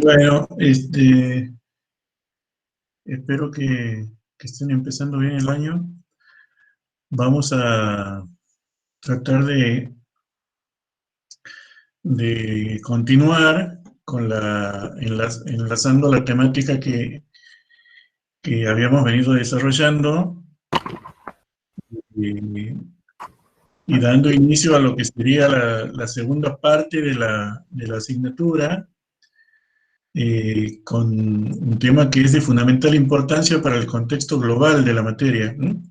Bueno, espero que estén empezando bien el año. Vamos a tratar de continuar con enlazando la temática que habíamos venido desarrollando y, y dando inicio a lo que sería la segunda parte de la asignatura, con un tema que es de fundamental importancia para el contexto global de la materia, ¿no?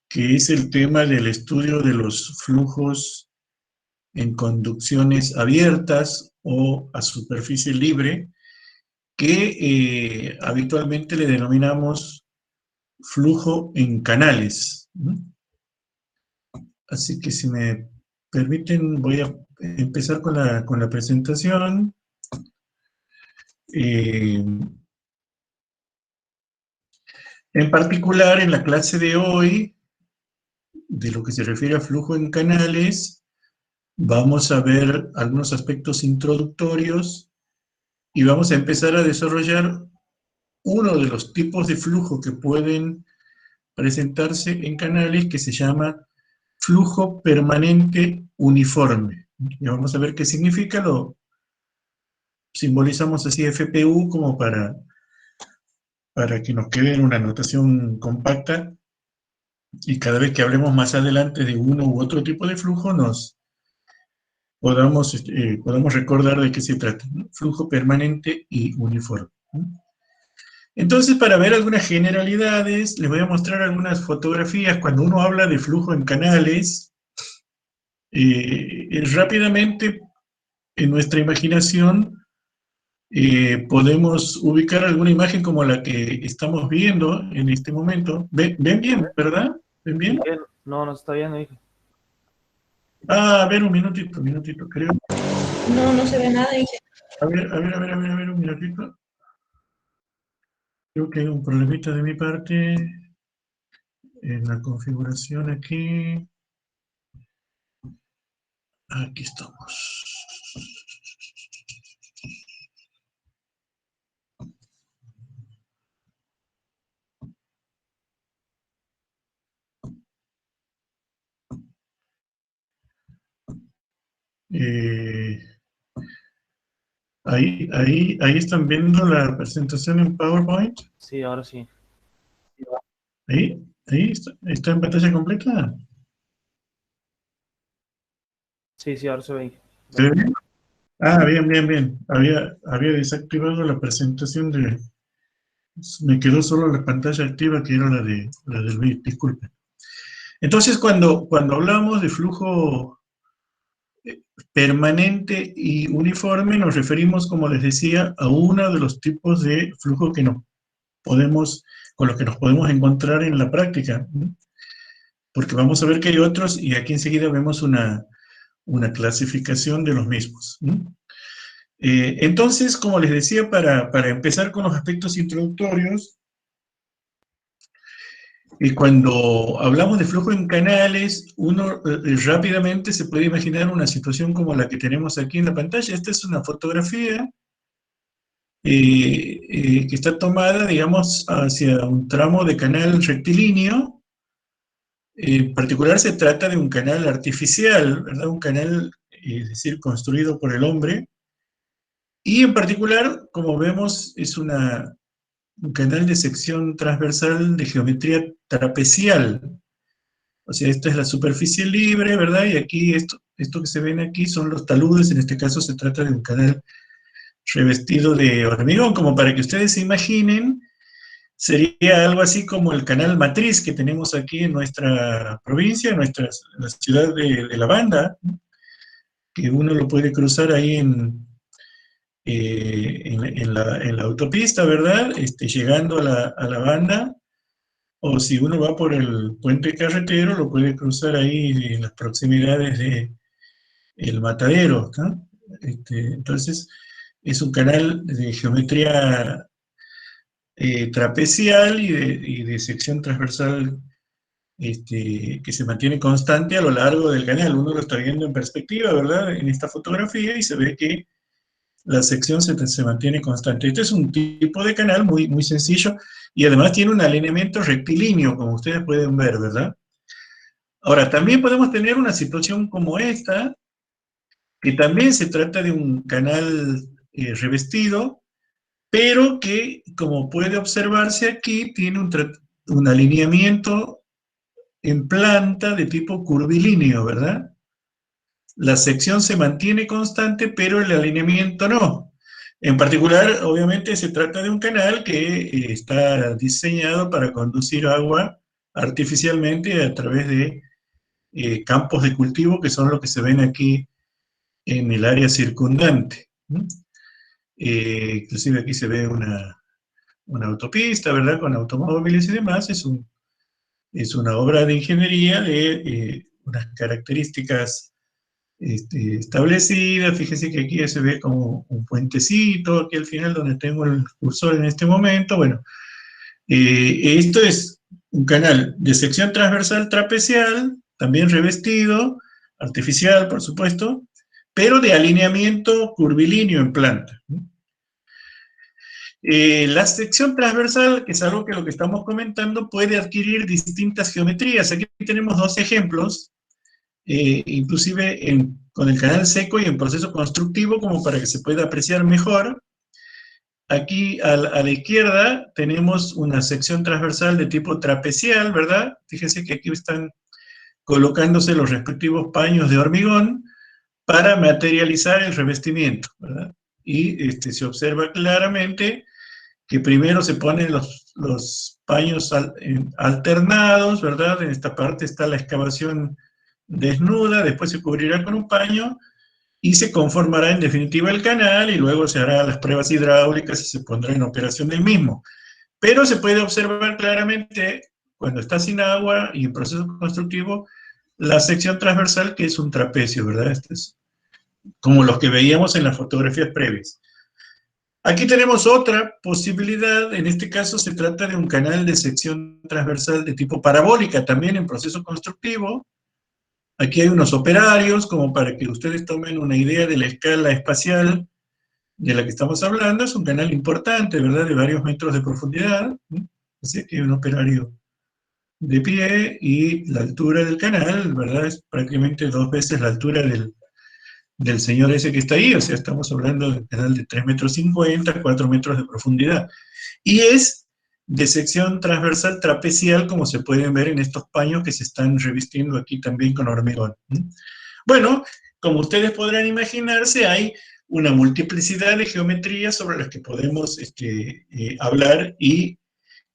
Que es el tema del estudio de los flujos en conducciones abiertas o a superficie libre, que habitualmente le denominamos flujo en canales, ¿no? Así que si me permiten, voy a empezar con la presentación. En particular, en la clase de hoy, de lo que se refiere a flujo en canales, vamos a ver algunos aspectos introductorios y vamos a empezar a desarrollar uno de los tipos de flujo que pueden presentarse en canales, que se llama flujo permanente uniforme. Y vamos a ver qué significa, lo simbolizamos así FPU como para que nos quede en una notación compacta, y cada vez que hablemos más adelante de uno u otro tipo de flujo podamos recordar de qué se trata, ¿no? Flujo permanente y uniforme, ¿no? Entonces, para ver algunas generalidades, les voy a mostrar algunas fotografías. Cuando uno habla de flujo en canales, rápidamente en nuestra imaginación podemos ubicar alguna imagen como la que estamos viendo en este momento. ¿Ven bien, verdad? ¿Ven bien? Miguel, no está bien, hijo. Ah, a ver, un minutito, creo. No se ve nada, dije. A ver, un minutito. Creo que hay un problemita de mi parte en la configuración aquí. Aquí estamos. Ahí están viendo la presentación en PowerPoint. Sí, ahora sí. Ahí está en pantalla completa. Sí, ahora se ve. ¿Se ve bien? Ah, bien. Había desactivado la presentación me quedó solo la pantalla activa, que era la del vídeo, disculpe. Entonces, cuando hablamos de flujo permanente y uniforme, nos referimos, como les decía, a uno de los tipos de flujo con los que nos podemos encontrar en la práctica, ¿no? Porque vamos a ver que hay otros, y aquí enseguida vemos una clasificación de los mismos, ¿no? Entonces, como les decía, para empezar con los aspectos introductorios, cuando hablamos de flujo en canales, uno rápidamente se puede imaginar una situación como la que tenemos aquí en la pantalla. Esta es una fotografía que está tomada, digamos, hacia un tramo de canal rectilíneo. En particular se trata de un canal artificial, ¿verdad? Un canal, es decir, construido por el hombre. Y en particular, como vemos, es un canal de sección transversal de geometría trapecial. O sea, esta es la superficie libre, ¿verdad? Y aquí esto que se ven aquí son los taludes. En este caso se trata de un canal revestido de hormigón, como para que ustedes se imaginen. Sería algo así como el canal matriz que tenemos aquí en nuestra provincia, en la ciudad de La Banda, que uno lo puede cruzar ahí en la autopista, ¿verdad? Llegando a La Banda, o si uno va por el puente carretero, lo puede cruzar ahí en las proximidades de El Matadero, ¿no? Entonces, es un canal de geometría trapecial y de sección transversal, que se mantiene constante a lo largo del canal. Uno lo está viendo en perspectiva, ¿verdad? En esta fotografía, y se ve que la sección se mantiene constante. Este es un tipo de canal muy, muy sencillo y además tiene un alineamiento rectilíneo, como ustedes pueden ver, ¿verdad? Ahora, también podemos tener una situación como esta, que también se trata de un canal revestido, pero que, como puede observarse aquí, tiene un alineamiento en planta de tipo curvilíneo, ¿verdad? La sección se mantiene constante, pero el alineamiento no. En particular, obviamente, se trata de un canal que está diseñado para conducir agua artificialmente a través de campos de cultivo, que son los que se ven aquí en el área circundante. Inclusive aquí se ve una autopista, ¿verdad?, con automóviles y demás. Es una obra de ingeniería de unas características establecidas. Fíjense que aquí se ve como un puentecito, aquí al final donde tengo el cursor en este momento. Bueno, esto es un canal de sección transversal trapecial, también revestido, artificial, por supuesto, pero de alineamiento curvilíneo en planta. La sección transversal, que es algo que lo que estamos comentando, puede adquirir distintas geometrías. Aquí tenemos dos ejemplos, inclusive con el canal seco y en proceso constructivo, como para que se pueda apreciar mejor. Aquí a la izquierda tenemos una sección transversal de tipo trapecial, ¿verdad? Fíjense que aquí están colocándose los respectivos paños de hormigón para materializar el revestimiento, ¿verdad? Y se observa claramente que primero se ponen los paños alternados, ¿verdad? En esta parte está la excavación desnuda, después se cubrirá con un paño y se conformará en definitiva el canal y luego se harán las pruebas hidráulicas y se pondrá en operación el mismo. Pero se puede observar claramente cuando está sin agua y en proceso constructivo la sección transversal, que es un trapecio, ¿verdad? Este es como los que veíamos en las fotografías previas. Aquí tenemos otra posibilidad. En este caso se trata de un canal de sección transversal de tipo parabólica, también en proceso constructivo. Aquí hay unos operarios, como para que ustedes tomen una idea de la escala espacial de la que estamos hablando. Es un canal importante, ¿verdad?, de varios metros de profundidad. Así que hay un operario de pie y la altura del canal, ¿verdad?, es prácticamente 2 veces la altura del señor ese que está ahí. O sea, estamos hablando de un canal de 3,50 metros, 4 metros de profundidad. Y es de sección transversal trapecial, como se pueden ver en estos paños que se están revistiendo aquí también con hormigón. Bueno, como ustedes podrán imaginarse, hay una multiplicidad de geometrías sobre las que podemos hablar y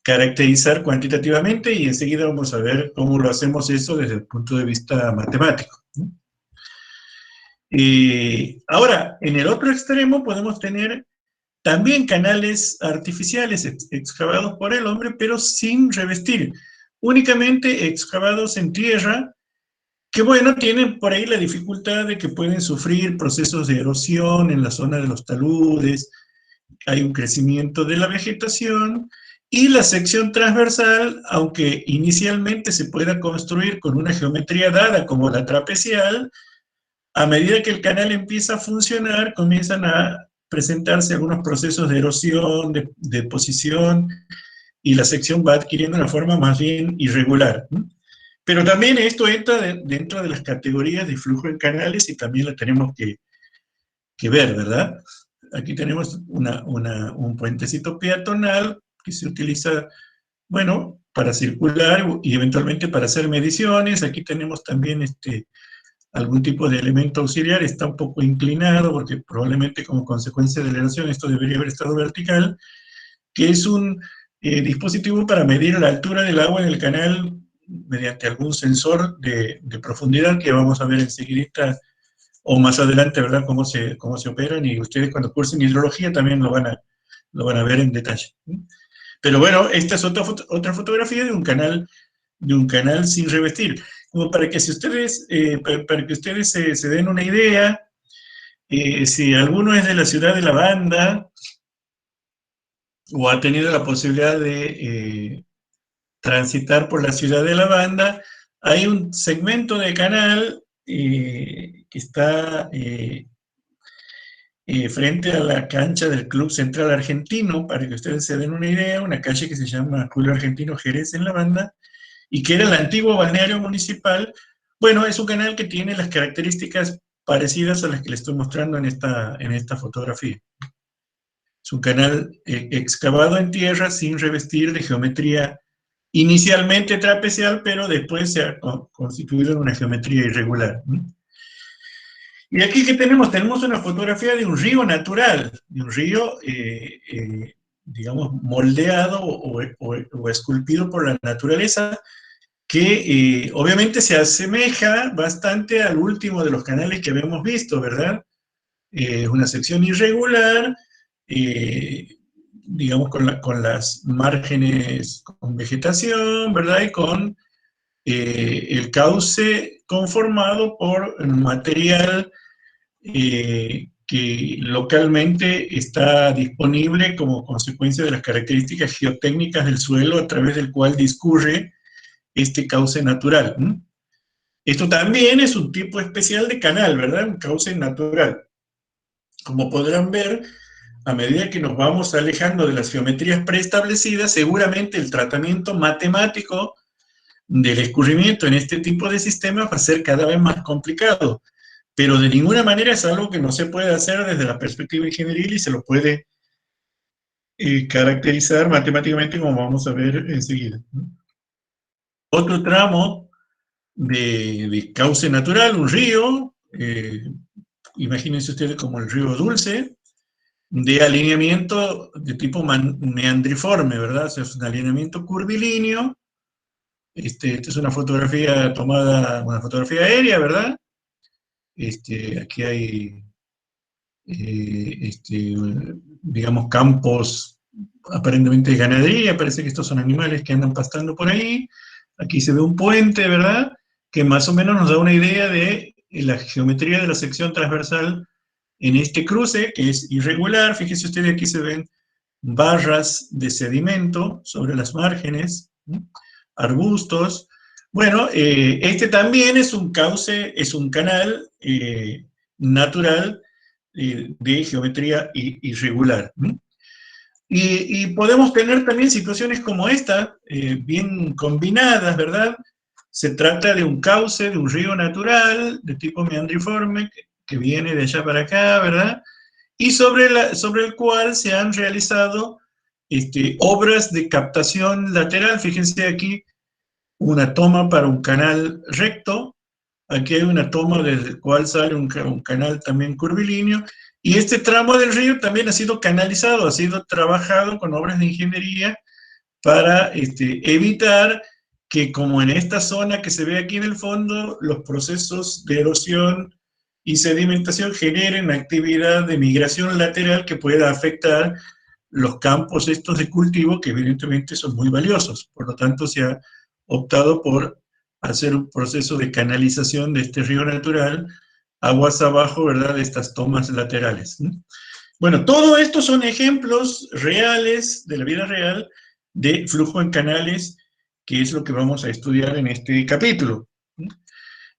caracterizar cuantitativamente, y enseguida vamos a ver cómo lo hacemos eso desde el punto de vista matemático. Ahora, en el otro extremo podemos tener también canales artificiales excavados por el hombre, pero sin revestir, únicamente excavados en tierra, que bueno, tienen por ahí la dificultad de que pueden sufrir procesos de erosión en la zona de los taludes, hay un crecimiento de la vegetación, y la sección transversal, aunque inicialmente se pueda construir con una geometría dada como la trapecial, a medida que el canal empieza a funcionar, comienzan a presentarse algunos procesos de erosión, de deposición, y la sección va adquiriendo una forma más bien irregular. Pero también esto entra dentro de las categorías de flujo en canales y también la tenemos que ver, ¿verdad? Aquí tenemos un puentecito peatonal que se utiliza, bueno, para circular y eventualmente para hacer mediciones. Aquí tenemos también algún tipo de elemento auxiliar. Está un poco inclinado porque probablemente como consecuencia de la erosión esto debería haber estado vertical, que es un dispositivo para medir la altura del agua en el canal mediante algún sensor de profundidad que vamos a ver enseguida o más adelante, ¿verdad?, cómo se operan, y ustedes cuando cursen hidrología también lo van a ver en detalle. Pero bueno, esta es otra fotografía de un canal sin revestir, como para que ustedes se den una idea. Si alguno es de la ciudad de La Banda o ha tenido la posibilidad de transitar por la ciudad de La Banda, hay un segmento de canal que está frente a la cancha del Club Central Argentino, para que ustedes se den una idea, una calle que se llama Julio Argentino Jerez en La Banda, y que era el antiguo balneario municipal. Bueno, es un canal que tiene las características parecidas a las que les estoy mostrando en esta fotografía. Es un canal excavado en tierra sin revestir, de geometría inicialmente trapezial, pero después se ha constituido en una geometría irregular. Y aquí, ¿qué tenemos? Tenemos una fotografía de un río natural, de un río, digamos, moldeado o esculpido por la naturaleza, que obviamente se asemeja bastante al último de los canales que habíamos visto, ¿verdad? Una sección irregular, digamos, con las márgenes con vegetación, ¿verdad? Y con el cauce conformado por material que localmente está disponible como consecuencia de las características geotécnicas del suelo a través del cual discurre este cauce natural. Esto también es un tipo especial de canal, ¿verdad? Un cauce natural. Como podrán ver, a medida que nos vamos alejando de las geometrías preestablecidas, seguramente el tratamiento matemático del escurrimiento en este tipo de sistemas va a ser cada vez más complicado, pero de ninguna manera es algo que no se puede hacer desde la perspectiva ingenieril y se lo puede caracterizar matemáticamente, como vamos a ver enseguida. Otro tramo de cauce natural, un río, imagínense ustedes como el río Dulce, de alineamiento de tipo meandriforme, ¿verdad? O sea, es un alineamiento curvilíneo. Esta es una fotografía tomada, una fotografía aérea, ¿verdad? Aquí hay, digamos, campos aparentemente de ganadería, parece que estos son animales que andan pastando por ahí. Aquí se ve un puente, ¿verdad? Que más o menos nos da una idea de la geometría de la sección transversal en este cruce, que es irregular. Fíjense ustedes, aquí se ven barras de sedimento sobre las márgenes, arbustos. Bueno, este también es un cauce, es un canal natural de geometría irregular. Y podemos tener también situaciones como esta, bien combinadas, ¿verdad? Se trata de un cauce, de un río natural, de tipo meandriforme, que viene de allá para acá, ¿verdad? Y sobre el cual se han realizado obras de captación lateral. Fíjense aquí una toma para un canal recto, aquí hay una toma desde el cual sale un canal también curvilíneo, y este tramo del río también ha sido canalizado, ha sido trabajado con obras de ingeniería para evitar que, como en esta zona que se ve aquí en el fondo, los procesos de erosión y sedimentación generen actividad de migración lateral que pueda afectar los campos estos de cultivo, que evidentemente son muy valiosos. Por lo tanto, se ha optado por hacer un proceso de canalización de este río natural aguas abajo, ¿verdad?, de estas tomas laterales. Bueno, todo esto son ejemplos reales, de la vida real, de flujo en canales, que es lo que vamos a estudiar en este capítulo.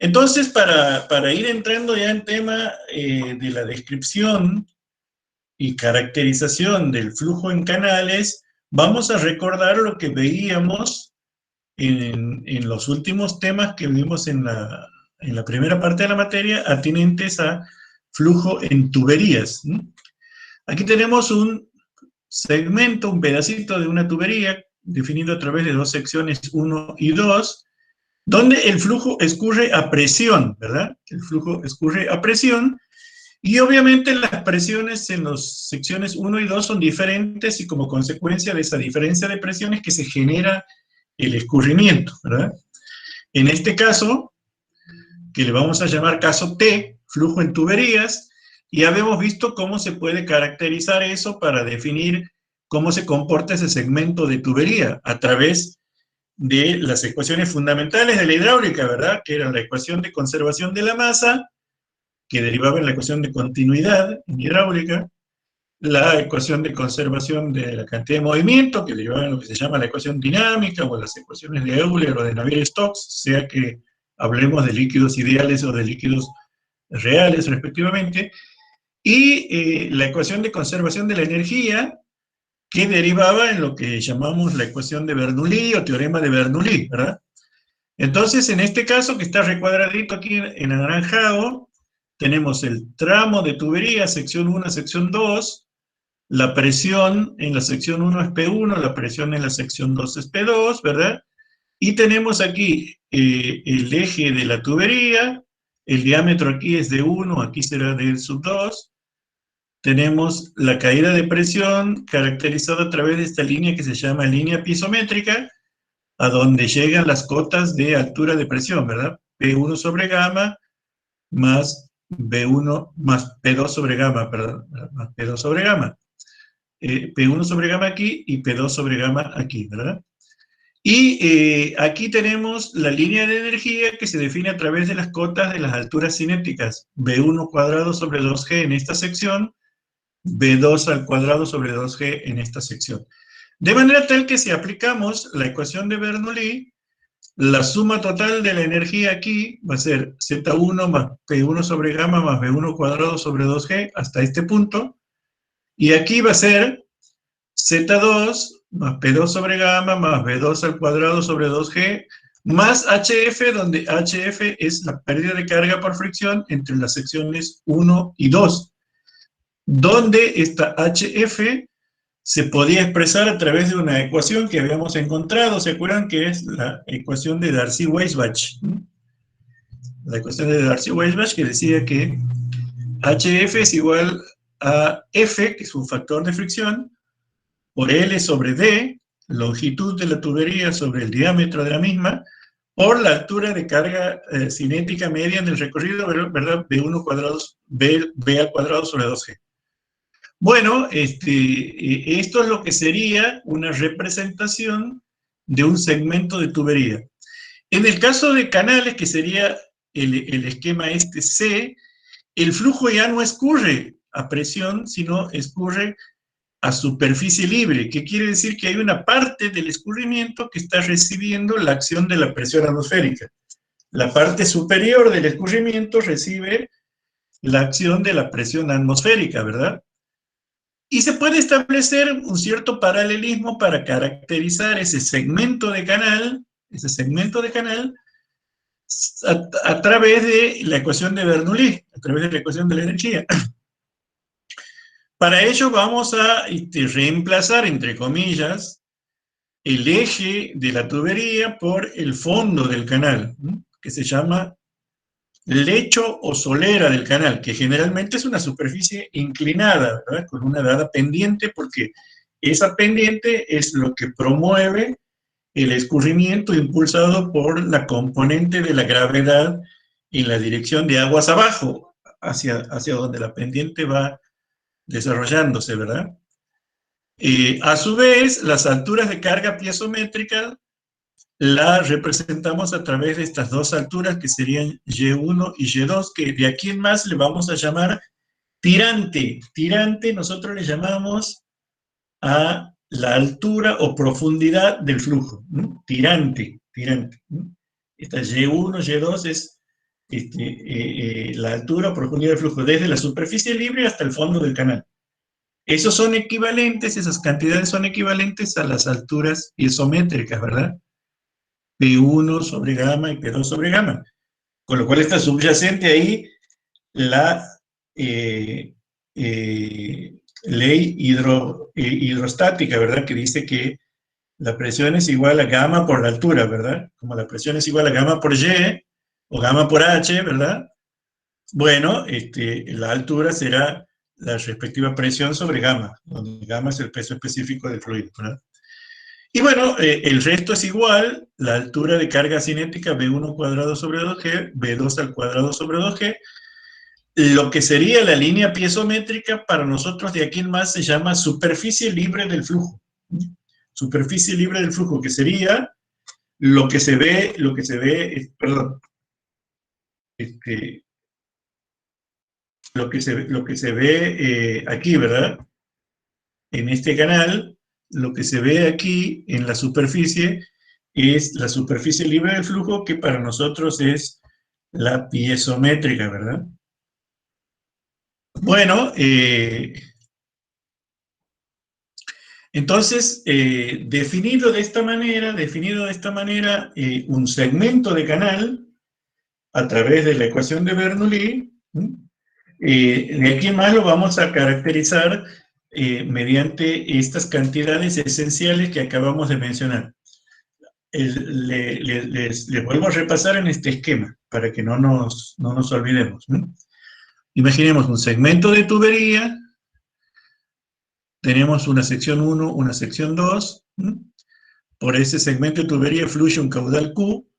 Entonces, para ir entrando ya en tema de la descripción y caracterización del flujo en canales, vamos a recordar lo que veíamos en los últimos temas que vimos en la primera parte de la materia, atinentes a flujo en tuberías. Aquí tenemos un segmento, un pedacito de una tubería, definido a través de dos secciones 1 y 2, donde el flujo escurre a presión, ¿verdad? El flujo escurre a presión, y obviamente las presiones en las secciones 1 y 2 son diferentes, y como consecuencia de esa diferencia de presiones que se genera el escurrimiento, ¿verdad? En este caso, que le vamos a llamar caso T, flujo en tuberías, y habíamos visto cómo se puede caracterizar eso para definir cómo se comporta ese segmento de tubería a través de las ecuaciones fundamentales de la hidráulica, ¿verdad? Que era la ecuación de conservación de la masa, que derivaba en la ecuación de continuidad en hidráulica, la ecuación de conservación de la cantidad de movimiento, que derivaba en lo que se llama la ecuación dinámica, o las ecuaciones de Euler o de Navier-Stokes, sea que hablemos de líquidos ideales o de líquidos reales, respectivamente. y la ecuación de conservación de la energía, que derivaba en lo que llamamos la ecuación de Bernoulli o teorema de Bernoulli, ¿verdad? Entonces, en este caso, que está recuadradito aquí en anaranjado, tenemos el tramo de tubería, sección 1, sección 2, la presión en la sección 1 es P1, la presión en la sección 2 es P2, ¿verdad? Y tenemos aquí el eje de la tubería, el diámetro aquí es de 1, aquí será de sub 2. Tenemos la caída de presión caracterizada a través de esta línea que se llama línea piezométrica, a donde llegan las cotas de altura de presión, ¿verdad? P1 sobre gamma más B1 más P2 sobre gamma, perdón, más P2 sobre gamma. P1 sobre gamma aquí y P2 sobre gamma aquí, ¿verdad? Y aquí tenemos la línea de energía que se define a través de las cotas de las alturas cinéticas, B1 cuadrado sobre 2G en esta sección, B2 al cuadrado sobre 2G en esta sección. De manera tal que si aplicamos la ecuación de Bernoulli, la suma total de la energía aquí va a ser Z1 más P1 sobre gamma más B1 cuadrado sobre 2G hasta este punto, y aquí va a ser Z2 más P2 sobre gamma más B2 al cuadrado sobre 2G más HF, donde HF es la pérdida de carga por fricción entre las secciones 1 y 2, donde esta HF se podía expresar a través de una ecuación que habíamos encontrado, ¿se acuerdan? Que es la ecuación de Darcy-Weisbach. La ecuación de Darcy-Weisbach que decía que HF es igual a F, que es un factor de fricción, por L sobre D, longitud de la tubería sobre el diámetro de la misma, por la altura de carga cinética media en el recorrido, ¿verdad? B1 cuadrado, B al cuadrado sobre 2G. Bueno, esto es lo que sería una representación de un segmento de tubería. En el caso de canales, que sería el esquema este C, el flujo ya no escurre a presión, sino escurre a superficie libre, que quiere decir que hay una parte del escurrimiento que está recibiendo la acción de la presión atmosférica. La parte superior del escurrimiento recibe la acción de la presión atmosférica, ¿verdad? Y se puede establecer un cierto paralelismo para caracterizar ese segmento de canal a través de la ecuación de Bernoulli, a través de la ecuación de la energía. Para ello vamos a reemplazar, entre comillas, el eje de la tubería por el fondo del canal, que se llama lecho o solera del canal, que generalmente es una superficie inclinada, ¿verdad? Con una dada pendiente, porque esa pendiente es lo que promueve el escurrimiento impulsado por la componente de la gravedad en la dirección de aguas abajo, hacia donde la pendiente va desarrollándose, ¿verdad? A su vez, las alturas de carga piezométrica la representamos a través de estas dos alturas que serían Y1 y Y2, que de aquí en más le vamos a llamar tirante. Tirante nosotros le llamamos a la altura o profundidad del flujo, ¿no? Tirante. Esta Y1, Y2 es la altura o profundidad del flujo, desde la superficie libre hasta el fondo del canal. Esos son equivalentes, esas cantidades son equivalentes a las alturas piezométricas, ¿verdad? P1 sobre gamma y P2 sobre gamma. Con lo cual está subyacente ahí la ley hidrostática, ¿verdad? Que dice que la presión es igual a gamma por la altura, ¿verdad? Como la presión es igual a gamma por Y o gamma por H, ¿verdad? Bueno, la altura será la respectiva presión sobre gamma, donde gamma es el peso específico del fluido, ¿verdad? Y bueno, el resto es igual, la altura de carga cinética B1 cuadrado sobre 2G, B2 al cuadrado sobre 2G, lo que sería la línea piezométrica para nosotros de aquí en más se llama superficie libre del flujo. Superficie libre del flujo, que sería lo que se ve, perdón, lo que se ve aquí, ¿verdad? En este canal, lo que se ve aquí en la superficie es la superficie libre del flujo, que para nosotros es la piezométrica, ¿verdad? Bueno, entonces, definido de esta manera, un segmento de canal a través de la ecuación de Bernoulli, de aquí en más lo vamos a caracterizar mediante estas cantidades esenciales que acabamos de mencionar. Les vuelvo a repasar en este esquema para que no nos olvidemos. Imaginemos un segmento de tubería, tenemos una sección 1, una sección 2, por ese segmento de tubería fluye un caudal Q,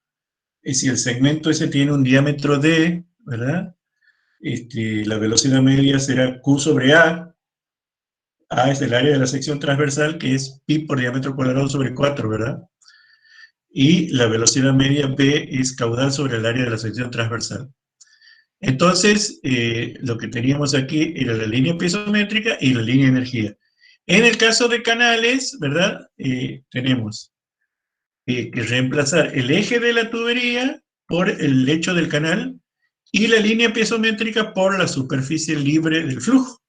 y si el segmento ese tiene un diámetro D, ¿verdad? La velocidad media será Q sobre A. A es el área de la sección transversal, que es pi por diámetro cuadrado sobre 4, ¿verdad? Y la velocidad media B es caudal sobre el área de la sección transversal. Entonces, lo que teníamos aquí era la línea piezométrica y la línea de energía. En el caso de canales, ¿verdad? Tenemos que reemplazar el eje de la tubería por el lecho del canal y la línea piezométrica por la superficie libre del flujo.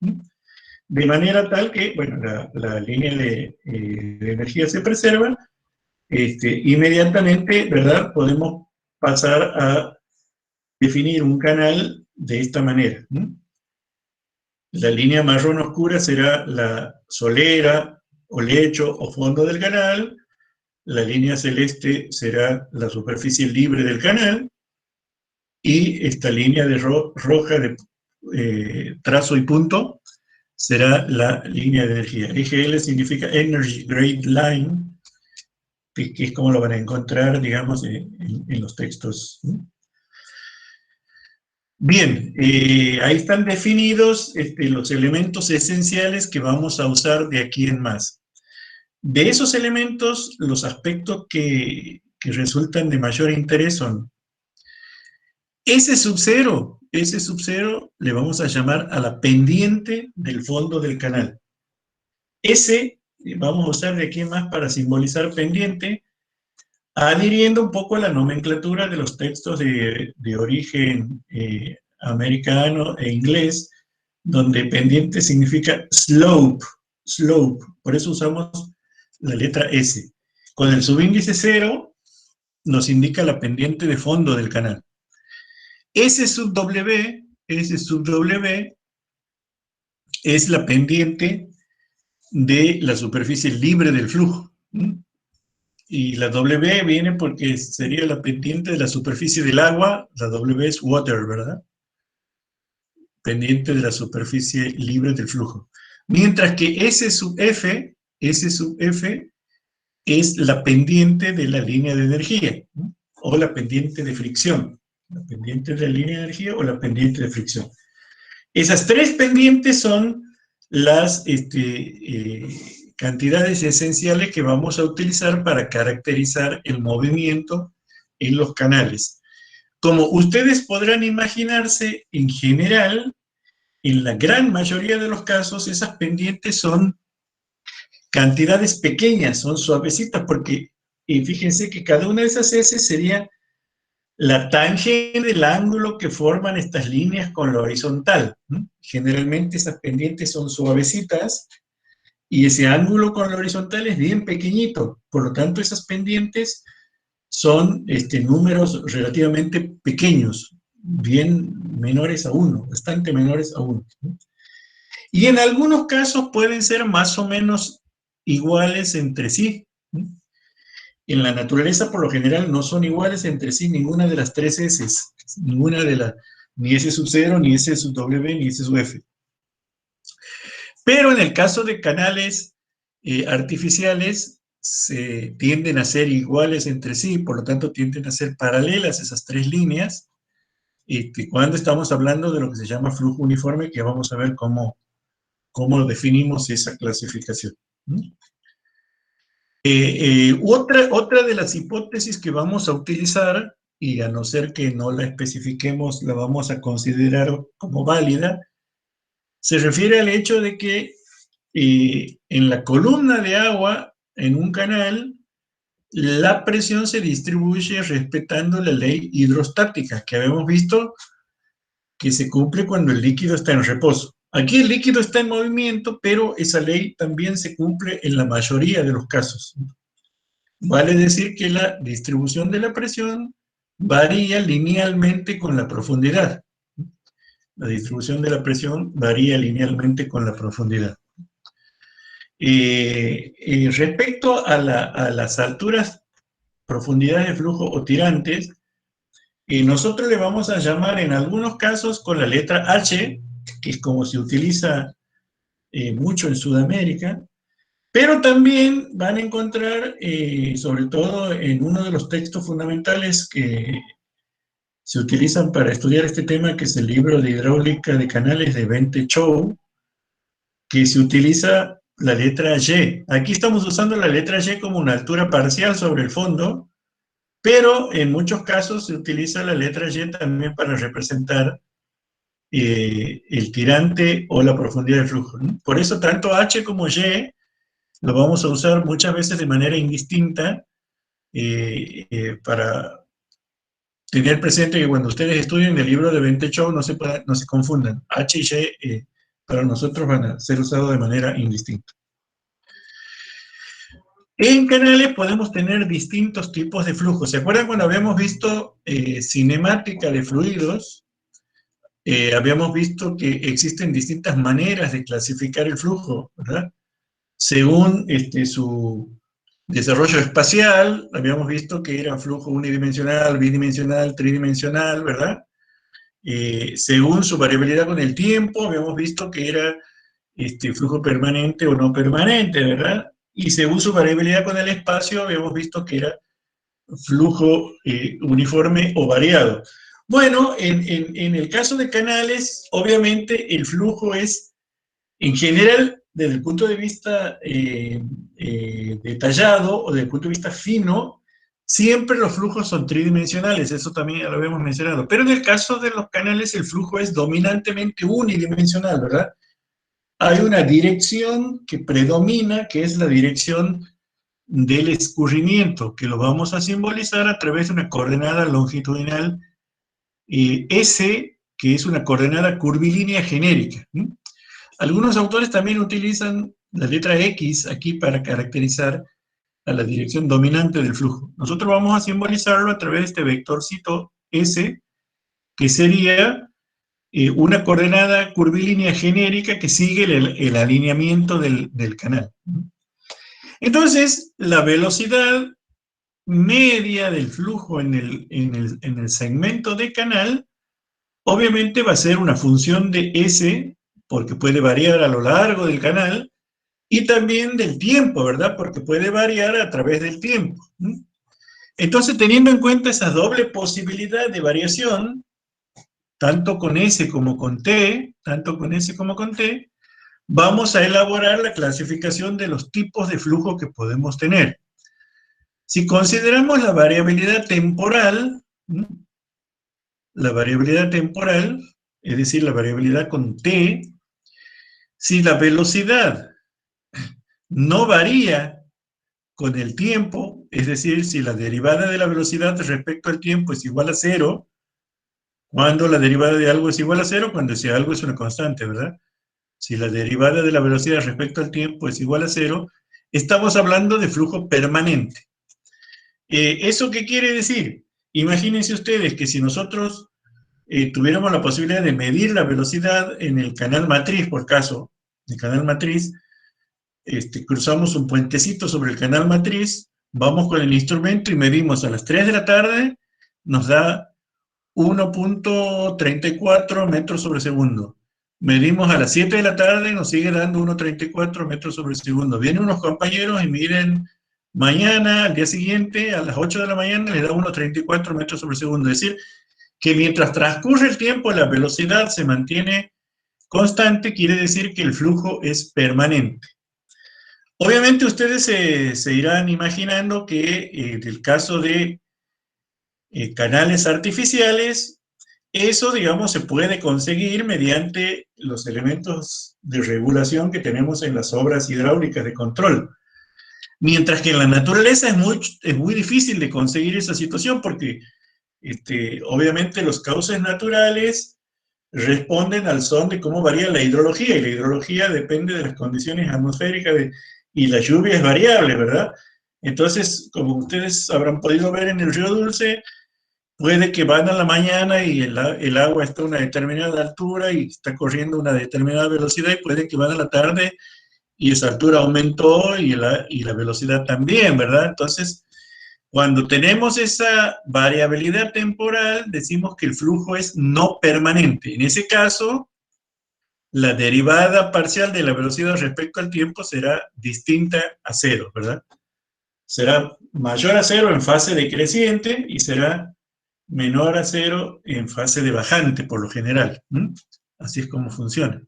De manera tal que, bueno, la línea de energía se preserva, inmediatamente, ¿verdad? Podemos pasar a definir un canal de esta manera. La línea marrón oscura será la solera o lecho o fondo del canal, la línea celeste será la superficie libre del canal, y esta línea de roja de trazo y punto será la línea de energía. EGL significa Energy Grade Line, que es como lo van a encontrar, digamos, en los textos. Bien, ahí están definidos los elementos esenciales que vamos a usar de aquí en más. De esos elementos, los aspectos que resultan de mayor interés son S sub 0. S sub 0 le vamos a llamar a la pendiente del fondo del canal. S vamos a usar de aquí en más para simbolizar pendiente, adhiriendo un poco a la nomenclatura de los textos de origen americano e inglés, donde pendiente significa slope, por eso usamos la letra S. Con el subíndice 0 nos indica la pendiente de fondo del canal. S sub W es la pendiente de la superficie libre del flujo. Y la W viene porque sería la pendiente de la superficie del agua, la W es water, ¿verdad? Pendiente de la superficie libre del flujo. Mientras que S sub F es la pendiente de la línea de energía, ¿no? O la pendiente de fricción. La pendiente de la línea de energía o la pendiente de fricción. Esas tres pendientes son las cantidades esenciales que vamos a utilizar para caracterizar el movimiento en los canales. Como ustedes podrán imaginarse, en general, en la gran mayoría de los casos, esas pendientes son cantidades pequeñas, son suavecitas, porque fíjense que cada una de esas S sería la tangente del ángulo que forman estas líneas con la horizontal. Generalmente esas pendientes son suavecitas y ese ángulo con la horizontal es bien pequeñito. Por lo tanto, esas pendientes son números relativamente pequeños, bien menores a 1, bastante menores a 1. Y en algunos casos pueden ser más o menos iguales entre sí. En la naturaleza, por lo general, no son iguales entre sí ninguna de las tres S, ni S sub 0, ni S sub W, ni S sub F. Pero en el caso de canales artificiales, se tienden a ser iguales entre sí, por lo tanto tienden a ser paralelas esas tres líneas, cuando estamos hablando de lo que se llama flujo uniforme, que vamos a ver cómo definimos esa clasificación. Otra de las hipótesis que vamos a utilizar, y a no ser que no la especifiquemos, la vamos a considerar como válida, se refiere al hecho de que en la columna de agua, en un canal, la presión se distribuye respetando la ley hidrostática, que habíamos visto que se cumple cuando el líquido está en reposo. Aquí el líquido está en movimiento, pero esa ley también se cumple en la mayoría de los casos. Vale decir que la distribución de la presión varía linealmente con la profundidad. La distribución de la presión varía linealmente con la profundidad. Respecto a las alturas, profundidades de flujo o tirantes, nosotros le vamos a llamar en algunos casos con la letra H, que es como se utiliza mucho en Sudamérica, pero también van a encontrar, sobre todo en uno de los textos fundamentales que se utilizan para estudiar este tema, que es el libro de hidráulica de canales de Bente Chou, que se utiliza la letra Y. Aquí estamos usando la letra Y como una altura parcial sobre el fondo, pero en muchos casos se utiliza la letra Y también para representar el tirante o la profundidad del flujo, ¿no? Por eso tanto H como Y lo vamos a usar muchas veces de manera indistinta para tener presente que cuando ustedes estudien el libro de Bente Chou no se confundan. H y Y para nosotros van a ser usados de manera indistinta. En canales podemos tener distintos tipos de flujos. ¿Se acuerdan cuando habíamos visto cinemática de fluidos? Habíamos visto que existen distintas maneras de clasificar el flujo, ¿verdad? Según su desarrollo espacial, habíamos visto que era flujo unidimensional, bidimensional, tridimensional, ¿verdad? Según su variabilidad con el tiempo, habíamos visto que era flujo permanente o no permanente, ¿verdad? Y según su variabilidad con el espacio, habíamos visto que era flujo uniforme o variado. Bueno, en el caso de canales, obviamente el flujo es, en general, desde el punto de vista detallado o desde el punto de vista fino, siempre los flujos son tridimensionales, eso también ya lo habíamos mencionado. Pero en el caso de los canales, el flujo es dominantemente unidimensional, ¿verdad? Hay una dirección que predomina, que es la dirección del escurrimiento, que lo vamos a simbolizar a través de una coordenada longitudinal S, que es una coordenada curvilínea genérica. Algunos autores también utilizan la letra X aquí para caracterizar a la dirección dominante del flujo. Nosotros vamos a simbolizarlo a través de este vectorcito S, que sería una coordenada curvilínea genérica que sigue el alineamiento del canal. Entonces, la velocidad media del flujo en el segmento de canal, obviamente va a ser una función de S, porque puede variar a lo largo del canal, y también del tiempo, ¿verdad? Porque puede variar a través del tiempo. Entonces, teniendo en cuenta esa doble posibilidad de variación, tanto con S como con T, vamos a elaborar la clasificación de los tipos de flujo que podemos tener. Si consideramos la variabilidad temporal, es decir, la variabilidad con T, si la velocidad no varía con el tiempo, es decir, si la derivada de la velocidad respecto al tiempo es igual a cero, cuando la derivada de algo es igual a cero, cuando ese algo es una constante, ¿verdad? Si la derivada de la velocidad respecto al tiempo es igual a cero, estamos hablando de flujo permanente. ¿Eso qué quiere decir? Imagínense ustedes que si nosotros tuviéramos la posibilidad de medir la velocidad en el canal matriz, por caso, el canal matriz, cruzamos un puentecito sobre el canal matriz, vamos con el instrumento y medimos a las 3 de la tarde, nos da 1.34 metros sobre segundo. Medimos a las 7 de la tarde, nos sigue dando 1.34 metros sobre segundo. Vienen unos compañeros y miden mañana, al día siguiente, a las 8 de la mañana, les da 1.34 metros sobre segundo. Es decir, que mientras transcurre el tiempo, la velocidad se mantiene constante, quiere decir que el flujo es permanente. Obviamente ustedes se irán imaginando que en el caso de canales artificiales, eso, digamos, se puede conseguir mediante los elementos de regulación que tenemos en las obras hidráulicas de control. Mientras que en la naturaleza es muy difícil de conseguir esa situación porque obviamente los cauces naturales responden al son de cómo varía la hidrología, y la hidrología depende de las condiciones atmosféricas y la lluvia es variable, ¿verdad? Entonces, como ustedes habrán podido ver en el Río Dulce, puede que van a la mañana y el agua está a una determinada altura y está corriendo a una determinada velocidad, y puede que van a la tarde y esa altura aumentó y la velocidad también, ¿verdad? Entonces, cuando tenemos esa variabilidad temporal, decimos que el flujo es no permanente. En ese caso, la derivada parcial de la velocidad respecto al tiempo será distinta a cero, ¿verdad? Será mayor a cero en fase decreciente y será menor a cero en fase de bajante, por lo general. Así es como funciona.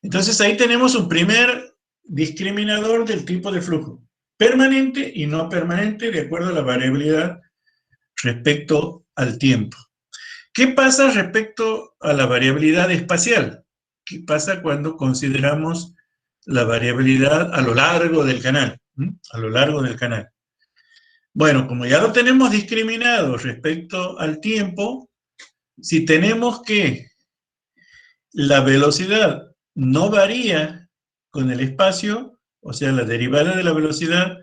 Entonces, ahí tenemos un primer discriminador del tipo de flujo: permanente y no permanente, de acuerdo a la variabilidad respecto al tiempo. ¿Qué pasa respecto a la variabilidad espacial? ¿Qué pasa cuando consideramos la variabilidad a lo largo del canal? A lo largo del canal. Bueno, como ya lo tenemos discriminado respecto al tiempo, si tenemos que la velocidad no varía con el espacio, o sea, la derivada de la velocidad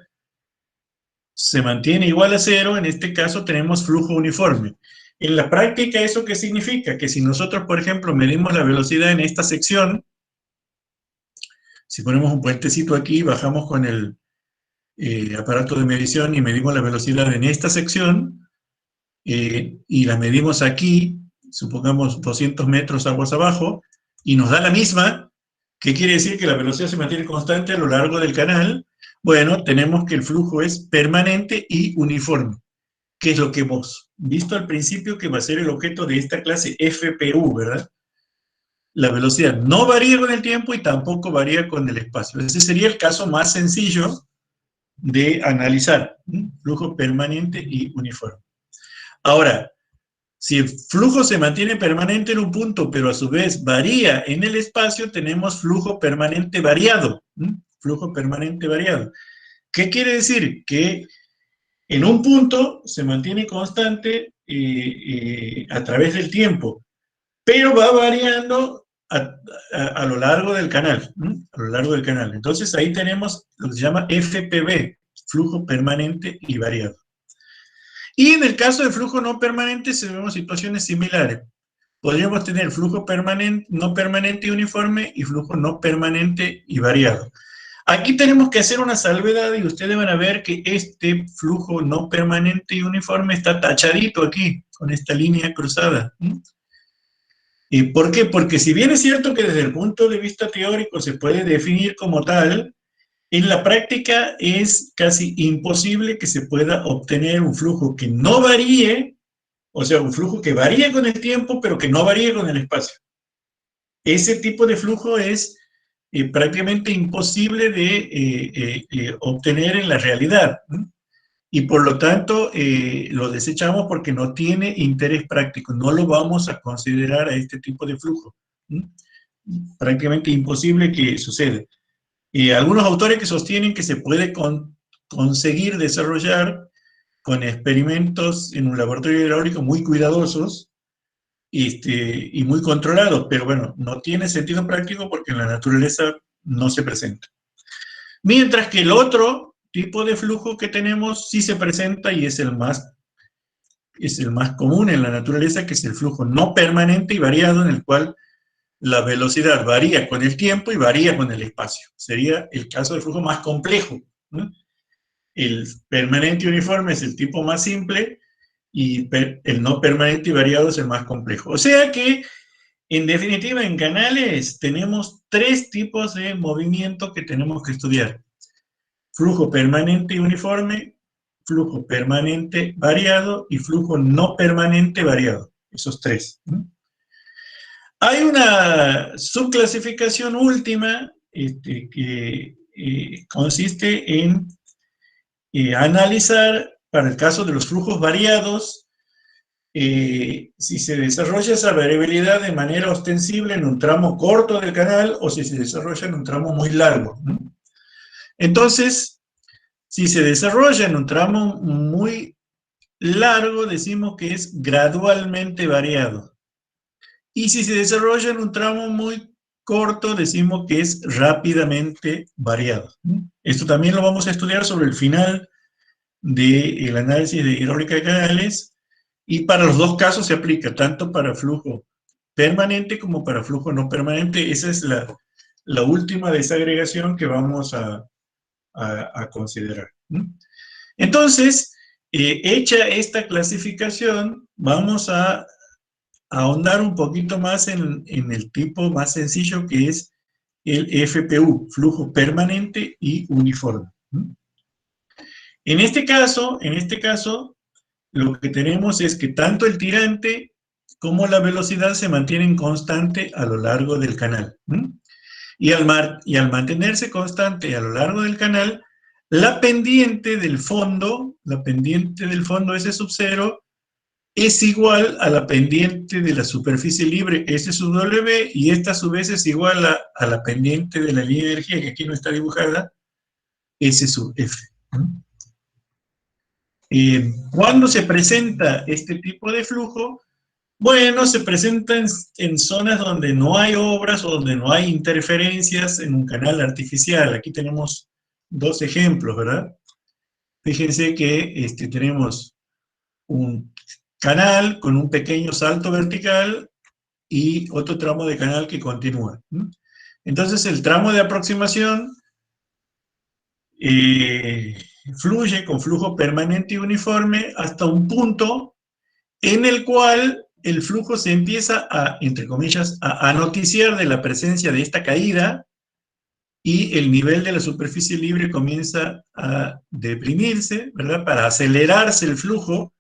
se mantiene igual a cero, en este caso tenemos flujo uniforme. En la práctica, ¿eso qué significa? Que si nosotros, por ejemplo, medimos la velocidad en esta sección, si ponemos un puentecito aquí, bajamos con el aparato de medición y medimos la velocidad en esta sección, y la medimos aquí, supongamos 200 metros aguas abajo, y nos da la misma, ¿qué quiere decir? Que la velocidad se mantiene constante a lo largo del canal. Bueno, tenemos que el flujo es permanente y uniforme, que es lo que hemos visto al principio que va a ser el objeto de esta clase FPU, ¿verdad? La velocidad no varía con el tiempo y tampoco varía con el espacio. Ese sería el caso más sencillo de analizar, flujo permanente y uniforme. Ahora, si el flujo se mantiene permanente en un punto, pero a su vez varía en el espacio, tenemos flujo permanente variado. Flujo permanente variado. ¿Qué quiere decir? Que en un punto se mantiene constante a través del tiempo, pero va variando a lo largo del canal. A lo largo del canal. Entonces ahí tenemos lo que se llama FPV, flujo permanente y variado. Y en el caso de flujo no permanente, vemos situaciones similares. Podríamos tener flujo permanente, no permanente y uniforme, y flujo no permanente y variado. Aquí tenemos que hacer una salvedad, y ustedes van a ver que este flujo no permanente y uniforme está tachadito aquí, con esta línea cruzada. ¿Y por qué? Porque si bien es cierto que desde el punto de vista teórico se puede definir como tal, en la práctica es casi imposible que se pueda obtener un flujo que no varíe, o sea, un flujo que varíe con el tiempo, pero que no varíe con el espacio. Ese tipo de flujo es prácticamente imposible de obtener en la realidad, y por lo tanto lo desechamos porque no tiene interés práctico, no lo vamos a considerar a este tipo de flujo. Prácticamente imposible que suceda. Algunos autores que sostienen que se puede conseguir desarrollar con experimentos en un laboratorio hidráulico muy cuidadosos y muy controlados, pero bueno, no tiene sentido práctico porque en la naturaleza no se presenta. Mientras que el otro tipo de flujo que tenemos sí se presenta y es el más común en la naturaleza, que es el flujo no permanente y variado, en el cual la velocidad varía con el tiempo y varía con el espacio. Sería el caso del flujo más complejo, ¿no? El permanente y uniforme es el tipo más simple y el no permanente y variado es el más complejo. O sea que, en definitiva, en canales tenemos tres tipos de movimiento que tenemos que estudiar: flujo permanente y uniforme, flujo permanente variado y flujo no permanente variado. Esos tres. Hay una subclasificación última que consiste en analizar, para el caso de los flujos variados, si se desarrolla esa variabilidad de manera ostensible en un tramo corto del canal o si se desarrolla en un tramo muy largo. Entonces, si se desarrolla en un tramo muy largo, decimos que es gradualmente variado. y si se desarrolla en un tramo muy corto, decimos que es rápidamente variado. Esto también lo vamos a estudiar sobre el final del análisis de hidráulica de canales, y para los dos casos se aplica, tanto para flujo permanente como para flujo no permanente. Esa es la última desagregación que vamos a considerar. Entonces, hecha esta clasificación, vamos a ahondar un poquito más en el tipo más sencillo, que es el FPU, flujo permanente y uniforme. En este caso, lo que tenemos es que tanto el tirante como la velocidad se mantienen constante a lo largo del canal. Y al mantenerse constante a lo largo del canal, la pendiente del fondo S0, es igual a la pendiente de la superficie libre S sub W, y esta a su vez es igual a la pendiente de la línea de energía, que aquí no está dibujada, S sub F. ¿Cuándo se presenta este tipo de flujo? Bueno, se presenta en zonas donde no hay obras o donde no hay interferencias en un canal artificial. Aquí tenemos dos ejemplos, ¿verdad? Fíjense que tenemos un canal con un pequeño salto vertical y otro tramo de canal que continúa. Entonces, el tramo de aproximación fluye con flujo permanente y uniforme hasta un punto en el cual el flujo se empieza a, entre comillas, a noticiar de la presencia de esta caída, y el nivel de la superficie libre comienza a deprimirse, ¿verdad? Para acelerarse el flujo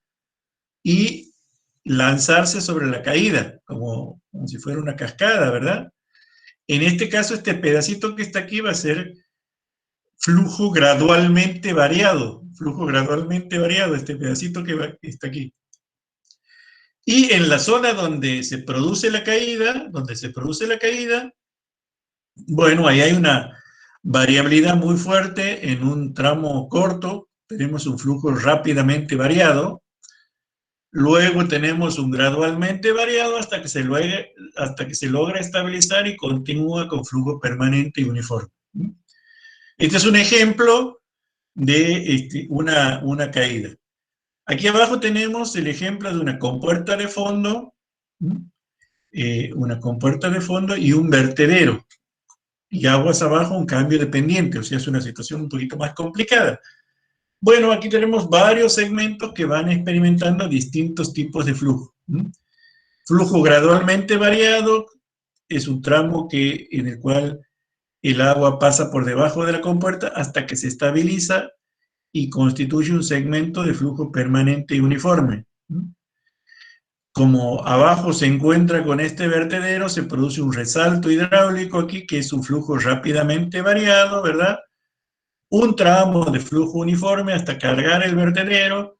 y lanzarse sobre la caída, como si fuera una cascada, ¿verdad? En este caso, este pedacito que está aquí va a ser flujo gradualmente variado, este pedacito que está aquí. Y en la zona donde se produce la caída, bueno, ahí hay una variabilidad muy fuerte. En un tramo corto tenemos un flujo rápidamente variado, luego tenemos un gradualmente variado hasta que se logra estabilizar y continúa con flujo permanente y uniforme. Este es un ejemplo de una caída. Aquí abajo tenemos el ejemplo de una compuerta de fondo, y un vertedero, y aguas abajo un cambio de pendiente, o sea, es una situación un poquito más complicada. Bueno, aquí tenemos varios segmentos que van experimentando distintos tipos de flujo. Flujo gradualmente variado es un tramo en el cual el agua pasa por debajo de la compuerta hasta que se estabiliza y constituye un segmento de flujo permanente y uniforme. Como abajo se encuentra con este vertedero, se produce un resalto hidráulico aquí, que es un flujo rápidamente variado, ¿verdad? Un tramo de flujo uniforme hasta cargar el vertedero,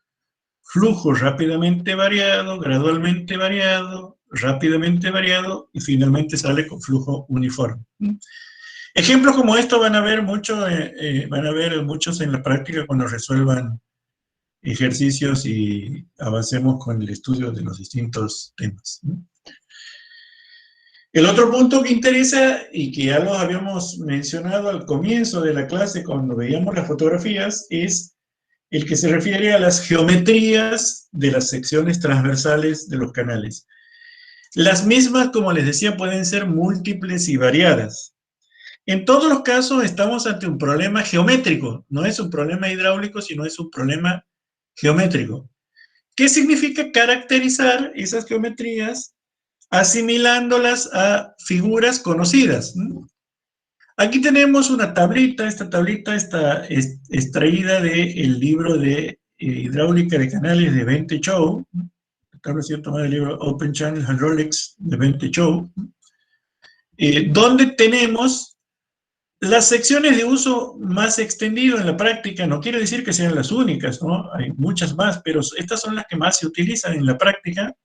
flujo rápidamente variado, gradualmente variado, rápidamente variado, y finalmente sale con flujo uniforme. Ejemplos como estos van a ver muchos en la práctica cuando resuelvan ejercicios y avancemos con el estudio de los distintos temas. El otro punto que interesa, y que ya lo habíamos mencionado al comienzo de la clase cuando veíamos las fotografías, es el que se refiere a las geometrías de las secciones transversales de los canales. Las mismas, como les decía, pueden ser múltiples y variadas. En todos los casos estamos ante un problema geométrico, no es un problema hidráulico, sino es un problema geométrico. ¿Qué significa caracterizar esas geometrías asimilándolas a figuras conocidas? Aquí tenemos una tablita. Esta tablita está extraída del libro de hidráulica de canales de Bente Chou. Esta vez tomada del libro Open Channel Hydraulics de Bente Chou, donde tenemos las secciones de uso más extendido en la práctica. No quiere decir que sean las únicas, ¿no? Hay muchas más, pero estas son las que más se utilizan en la práctica,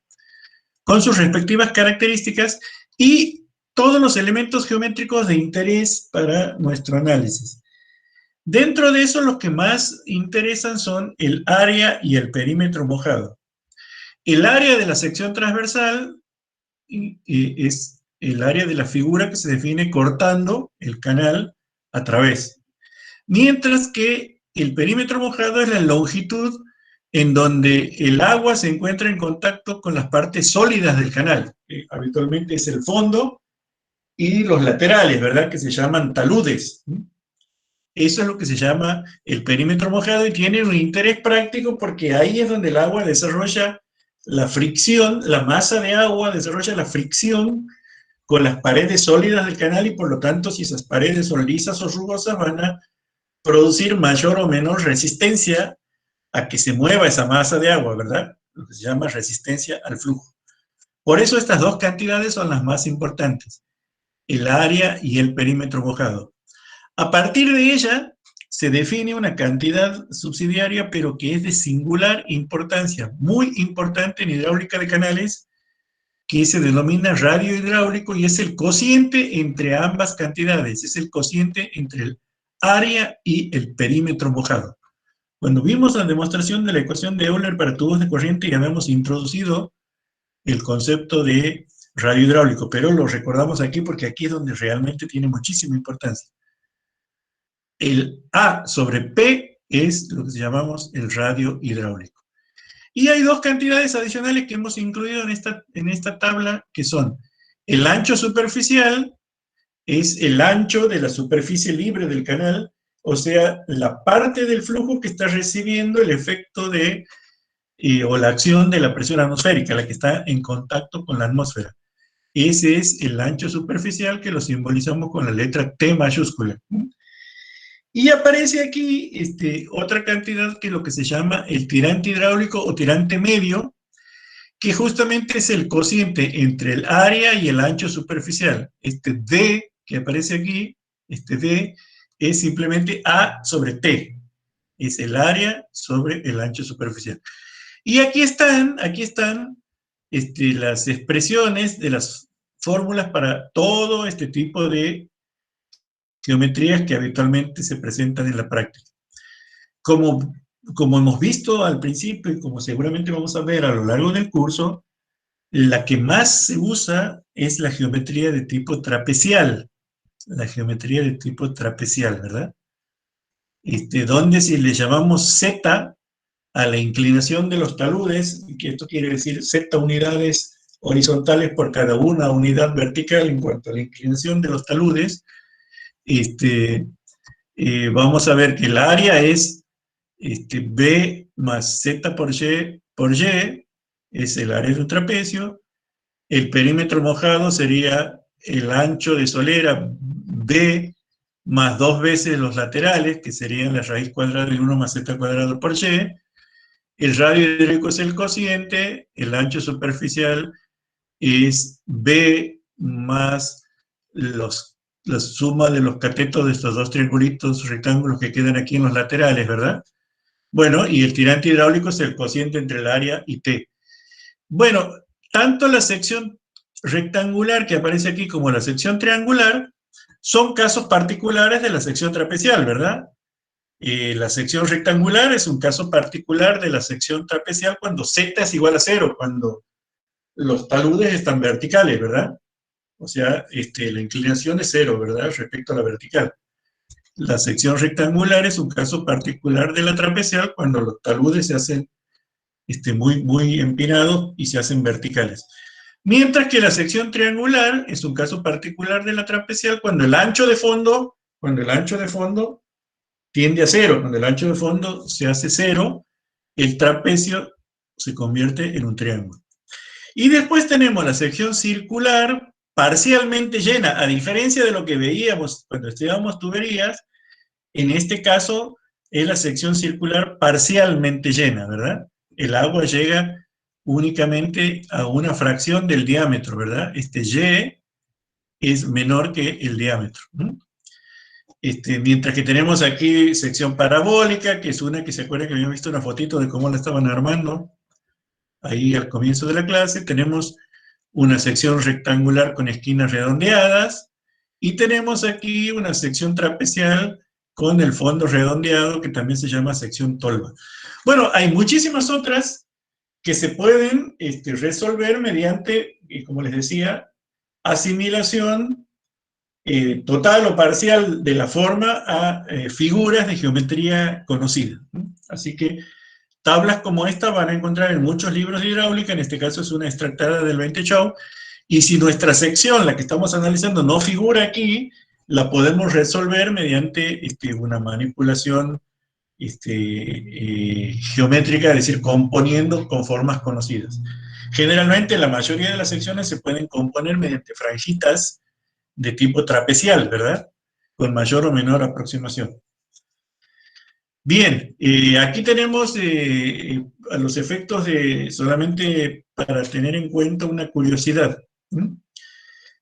con sus respectivas características y todos los elementos geométricos de interés para nuestro análisis. Dentro de eso, los que más interesan son el área y el perímetro mojado. El área de la sección transversal es el área de la figura que se define cortando el canal a través. Mientras que el perímetro mojado es la longitud en donde el agua se encuentra en contacto con las partes sólidas del canal, que habitualmente es el fondo y los laterales, ¿verdad? Que se llaman taludes. Eso es lo que se llama el perímetro mojado y tiene un interés práctico porque ahí es donde el agua desarrolla la fricción, la masa de agua desarrolla la fricción con las paredes sólidas del canal y por lo tanto si esas paredes son lisas o rugosas van a producir mayor o menor resistencia a que se mueva esa masa de agua, ¿verdad? Lo que se llama resistencia al flujo. Por eso estas dos cantidades son las más importantes, el área y el perímetro mojado. A partir de ella se define una cantidad subsidiaria, pero que es de singular importancia, muy importante en hidráulica de canales, que se denomina radio hidráulico y es el cociente entre ambas cantidades, es el cociente entre el área y el perímetro mojado. Cuando vimos la demostración de la ecuación de Euler para tubos de corriente ya habíamos introducido el concepto de radio hidráulico, pero lo recordamos aquí porque aquí es donde realmente tiene muchísima importancia. El A sobre P es lo que llamamos el radio hidráulico. Y hay dos cantidades adicionales que hemos incluido en esta tabla, que son el ancho superficial, es el ancho de la superficie libre del canal, o sea, la parte del flujo que está recibiendo el efecto de, o la acción de la presión atmosférica, la que está en contacto con la atmósfera. Ese es el ancho superficial que lo simbolizamos con la letra T mayúscula. Y aparece aquí otra cantidad que es lo que se llama el tirante hidráulico o tirante medio, que justamente es el cociente entre el área y el ancho superficial. Este D que aparece aquí, este D, es simplemente A sobre T. Es el área sobre el ancho superficial. Y aquí están las expresiones de las fórmulas para todo este tipo de geometrías que habitualmente se presentan en la práctica. Como hemos visto al principio y como seguramente vamos a ver a lo largo del curso, la que más se usa es la geometría de tipo trapecial. La geometría de tipo trapecial, ¿verdad? Donde si le llamamos Z a la inclinación de los taludes, que esto quiere decir Z unidades horizontales por cada una unidad vertical en cuanto a la inclinación de los taludes, vamos a ver que el área es B más Z por Y, es el área de un trapecio. El perímetro mojado sería el ancho de solera B más 2 veces los laterales, que serían la raíz cuadrada de 1 más Z cuadrado por Y. El radio hidráulico es el cociente, el ancho superficial es B más la suma de los catetos de estos dos triangulitos rectángulos que quedan aquí en los laterales, ¿verdad? Bueno, y el tirante hidráulico es el cociente entre el área y T. Bueno, tanto la sección rectangular que aparece aquí como la sección triangular son casos particulares de la sección trapecial, ¿verdad? La sección rectangular es un caso particular de la sección trapecial cuando Z es igual a 0, cuando los taludes están verticales, ¿verdad? O sea, la inclinación es 0, ¿verdad? Respecto a la vertical. La sección rectangular es un caso particular de la trapecial cuando los taludes se hacen muy empinados y se hacen verticales. Mientras que la sección triangular es un caso particular de la trapecial cuando el ancho de fondo tiende a 0. Cuando el ancho de fondo se hace 0, el trapecio se convierte en un triángulo. Y después tenemos la sección circular parcialmente llena, a diferencia de lo que veíamos cuando estudiábamos tuberías, en este caso es la sección circular parcialmente llena, ¿verdad? El agua llega únicamente a una fracción del diámetro, ¿verdad? Y es menor que el diámetro. Mientras que tenemos aquí sección parabólica, que es una que se acuerdan que habíamos visto una fotito de cómo la estaban armando ahí al comienzo de la clase. Tenemos una sección rectangular con esquinas redondeadas y tenemos aquí una sección trapecial con el fondo redondeado que también se llama sección tolva. Bueno, hay muchísimas otras que se pueden resolver mediante como les decía, asimilación total o parcial de la forma a figuras de geometría conocida. Así que tablas como esta van a encontrar en muchos libros de hidráulica, en este caso es una extractada del 20 Chau, y si nuestra sección, la que estamos analizando, no figura aquí, la podemos resolver mediante una manipulación geométrica, es decir, componiendo con formas conocidas. Generalmente la mayoría de las secciones se pueden componer mediante franjitas de tipo trapecial, ¿verdad? Con mayor o menor aproximación. Bien, aquí tenemos a los efectos solamente para tener en cuenta una curiosidad.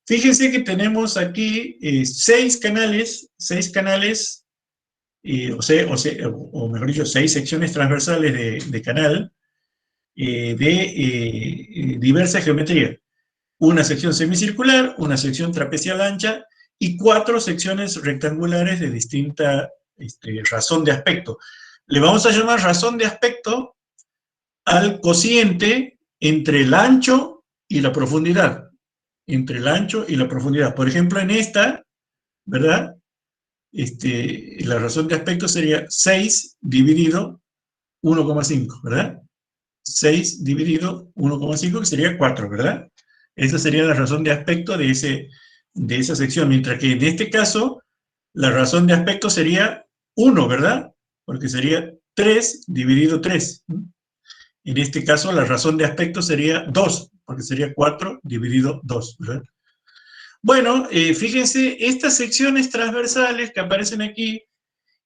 Fíjense que tenemos aquí 6 canales, o mejor dicho, 6 secciones transversales de canal de diversa geometría. Una sección semicircular, una sección trapecial ancha y 4 secciones rectangulares de distinta razón de aspecto. Le vamos a llamar razón de aspecto al cociente entre el ancho y la profundidad. Entre el ancho y la profundidad. Por ejemplo, en esta, ¿verdad? La razón de aspecto sería 6 dividido 1,5, ¿verdad? 6 dividido 1,5, que sería 4, ¿verdad? Esa sería la razón de aspecto de esa sección, mientras que en este caso la razón de aspecto sería 1, ¿verdad? Porque sería 3 dividido 3. En este caso la razón de aspecto sería 2, porque sería 4 dividido 2, ¿verdad? Bueno, fíjense, estas secciones transversales que aparecen aquí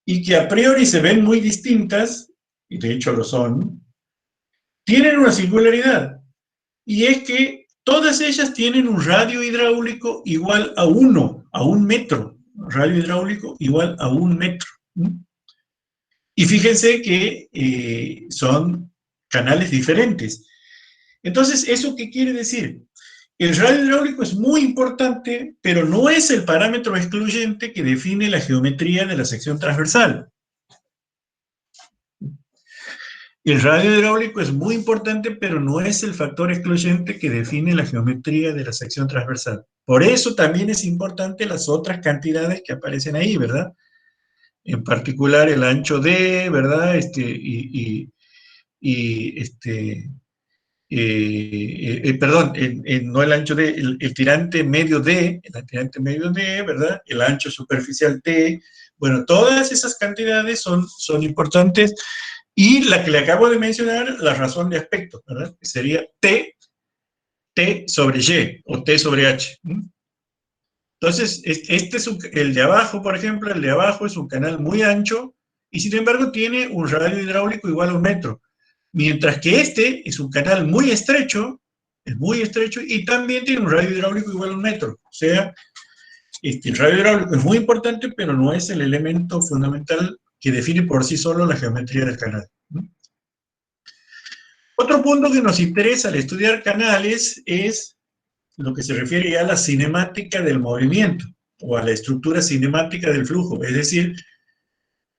y que a priori se ven muy distintas, y de hecho lo son, tienen una singularidad, y es que todas ellas tienen un radio hidráulico igual a 1, a 1 metro. Radio hidráulico igual a 1 metro. Y fíjense que son canales diferentes. Entonces, ¿eso qué quiere decir? El radio hidráulico es muy importante, pero no es el parámetro excluyente que define la geometría de la sección transversal. El radio hidráulico es muy importante, pero no es el factor excluyente que define la geometría de la sección transversal. Por eso también es importante las otras cantidades que aparecen ahí, ¿verdad? En particular el ancho D, ¿verdad? Perdón, no el ancho D, el tirante medio D, ¿verdad? El ancho superficial T. Bueno, todas esas cantidades son importantes. Y la que le acabo de mencionar, la razón de aspecto, ¿verdad? Que sería T sobre Y o T sobre H. Entonces, el de abajo, por ejemplo, el de abajo es un canal muy ancho y sin embargo tiene un radio hidráulico igual a 1 metro. Mientras que este es un canal muy estrecho, es muy estrecho y también tiene un radio hidráulico igual a 1 metro. O sea, el radio hidráulico es muy importante, pero no es el elemento fundamental que define por sí solo la geometría del canal. Otro punto que nos interesa al estudiar canales es lo que se refiere ya a la cinemática del movimiento o a la estructura cinemática del flujo, es decir,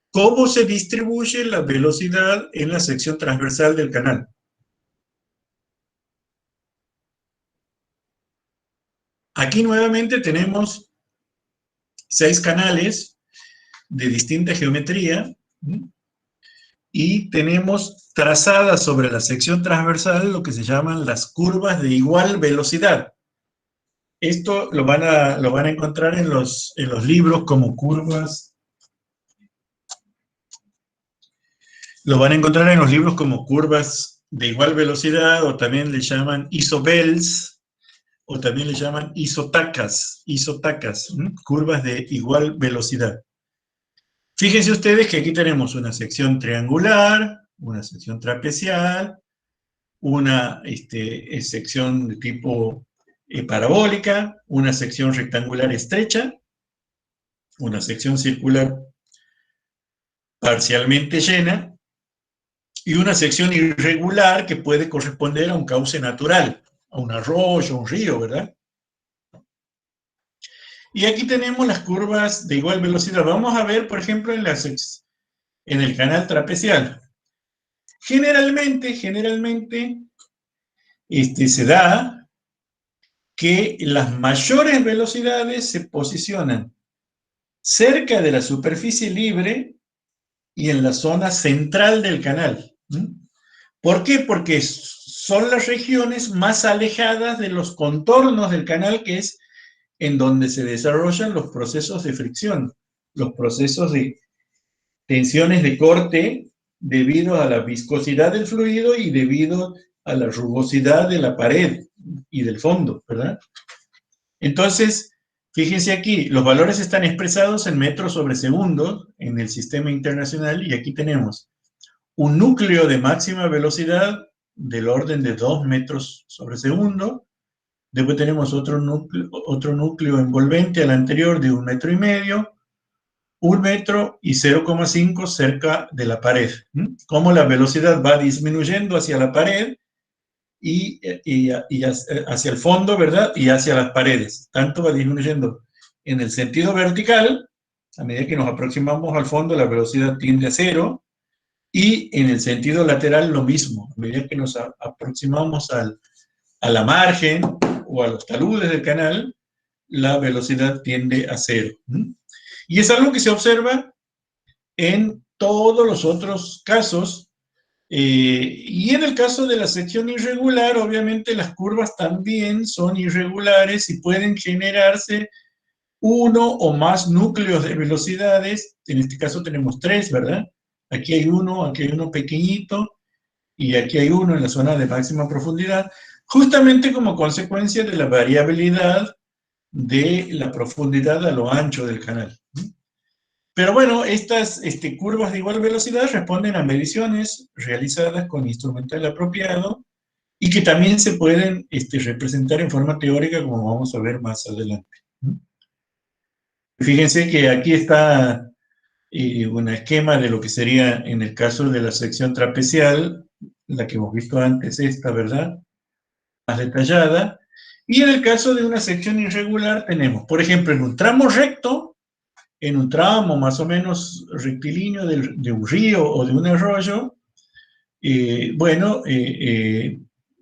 cómo se distribuye la velocidad en la sección transversal del canal. Aquí nuevamente tenemos 6 canales de distinta geometría y tenemos trazadas sobre la sección transversal lo que se llaman las curvas de igual velocidad. Esto lo van a encontrar en los libros como curvas. Lo van a encontrar en los libros como curvas de igual velocidad, o también le llaman isobels, o también le llaman isotacas, curvas de igual velocidad. Fíjense ustedes que aquí tenemos una sección triangular, una sección trapecial, una sección de tipo parabólica, una sección rectangular estrecha, una sección circular parcialmente llena, y una sección irregular que puede corresponder a un cauce natural, a un arroyo, un río, ¿verdad? Y aquí tenemos las curvas de igual velocidad. Vamos a ver, por ejemplo, en el canal trapecial. Generalmente se da que las mayores velocidades se posicionan cerca de la superficie libre y en la zona central del canal. ¿Por qué? Porque son las regiones más alejadas de los contornos del canal, que es en donde se desarrollan los procesos de fricción, los procesos de tensiones de corte debido a la viscosidad del fluido y debido a la rugosidad de la pared y del fondo, ¿verdad? Entonces, fíjense aquí, los valores están expresados en metros sobre segundo en el sistema internacional, y aquí tenemos un núcleo de máxima velocidad del orden de 2 metros sobre segundo. Después tenemos otro núcleo envolvente al anterior de 1,5 metros, 1 metro y 0,5 cerca de la pared. Cómo la velocidad va disminuyendo hacia la pared y hacia el fondo, ¿verdad? Y hacia las paredes. Tanto va disminuyendo en el sentido vertical, a medida que nos aproximamos al fondo, la velocidad tiende a 0, y en el sentido lateral lo mismo, a medida que nos aproximamos a la margen o a los taludes del canal, la velocidad tiende a 0. Y es algo que se observa en todos los otros casos. Y en el caso de la sección irregular, obviamente las curvas también son irregulares y pueden generarse uno o más núcleos de velocidades. En este caso tenemos 3, ¿verdad? Aquí hay uno pequeñito, y aquí hay uno en la zona de máxima profundidad, justamente como consecuencia de la variabilidad de la profundidad a lo ancho del canal. Pero bueno, estas curvas de igual velocidad responden a mediciones realizadas con instrumental apropiado y que también se pueden representar en forma teórica, como vamos a ver más adelante. Fíjense que aquí está un esquema de lo que sería en el caso de la sección trapecial, la que hemos visto antes, esta, ¿verdad? Más detallada. Y en el caso de una sección irregular tenemos, por ejemplo, en un tramo recto, en un tramo más o menos rectilíneo de un río o de un arroyo,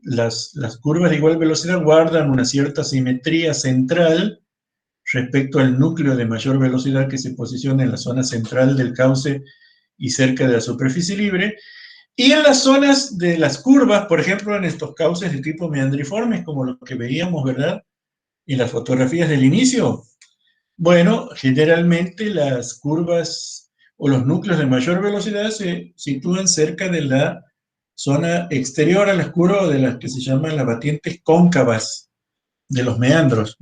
las curvas de igual velocidad guardan una cierta simetría central respecto al núcleo de mayor velocidad que se posiciona en la zona central del cauce y cerca de la superficie libre. Y en las zonas de las curvas, por ejemplo, en estos cauces de tipo meandriformes, como lo que veíamos, ¿verdad?, en las fotografías del inicio. Bueno, generalmente las curvas o los núcleos de mayor velocidad se sitúan cerca de la zona exterior a las curvas, de las que se llaman las batientes cóncavas de los meandros,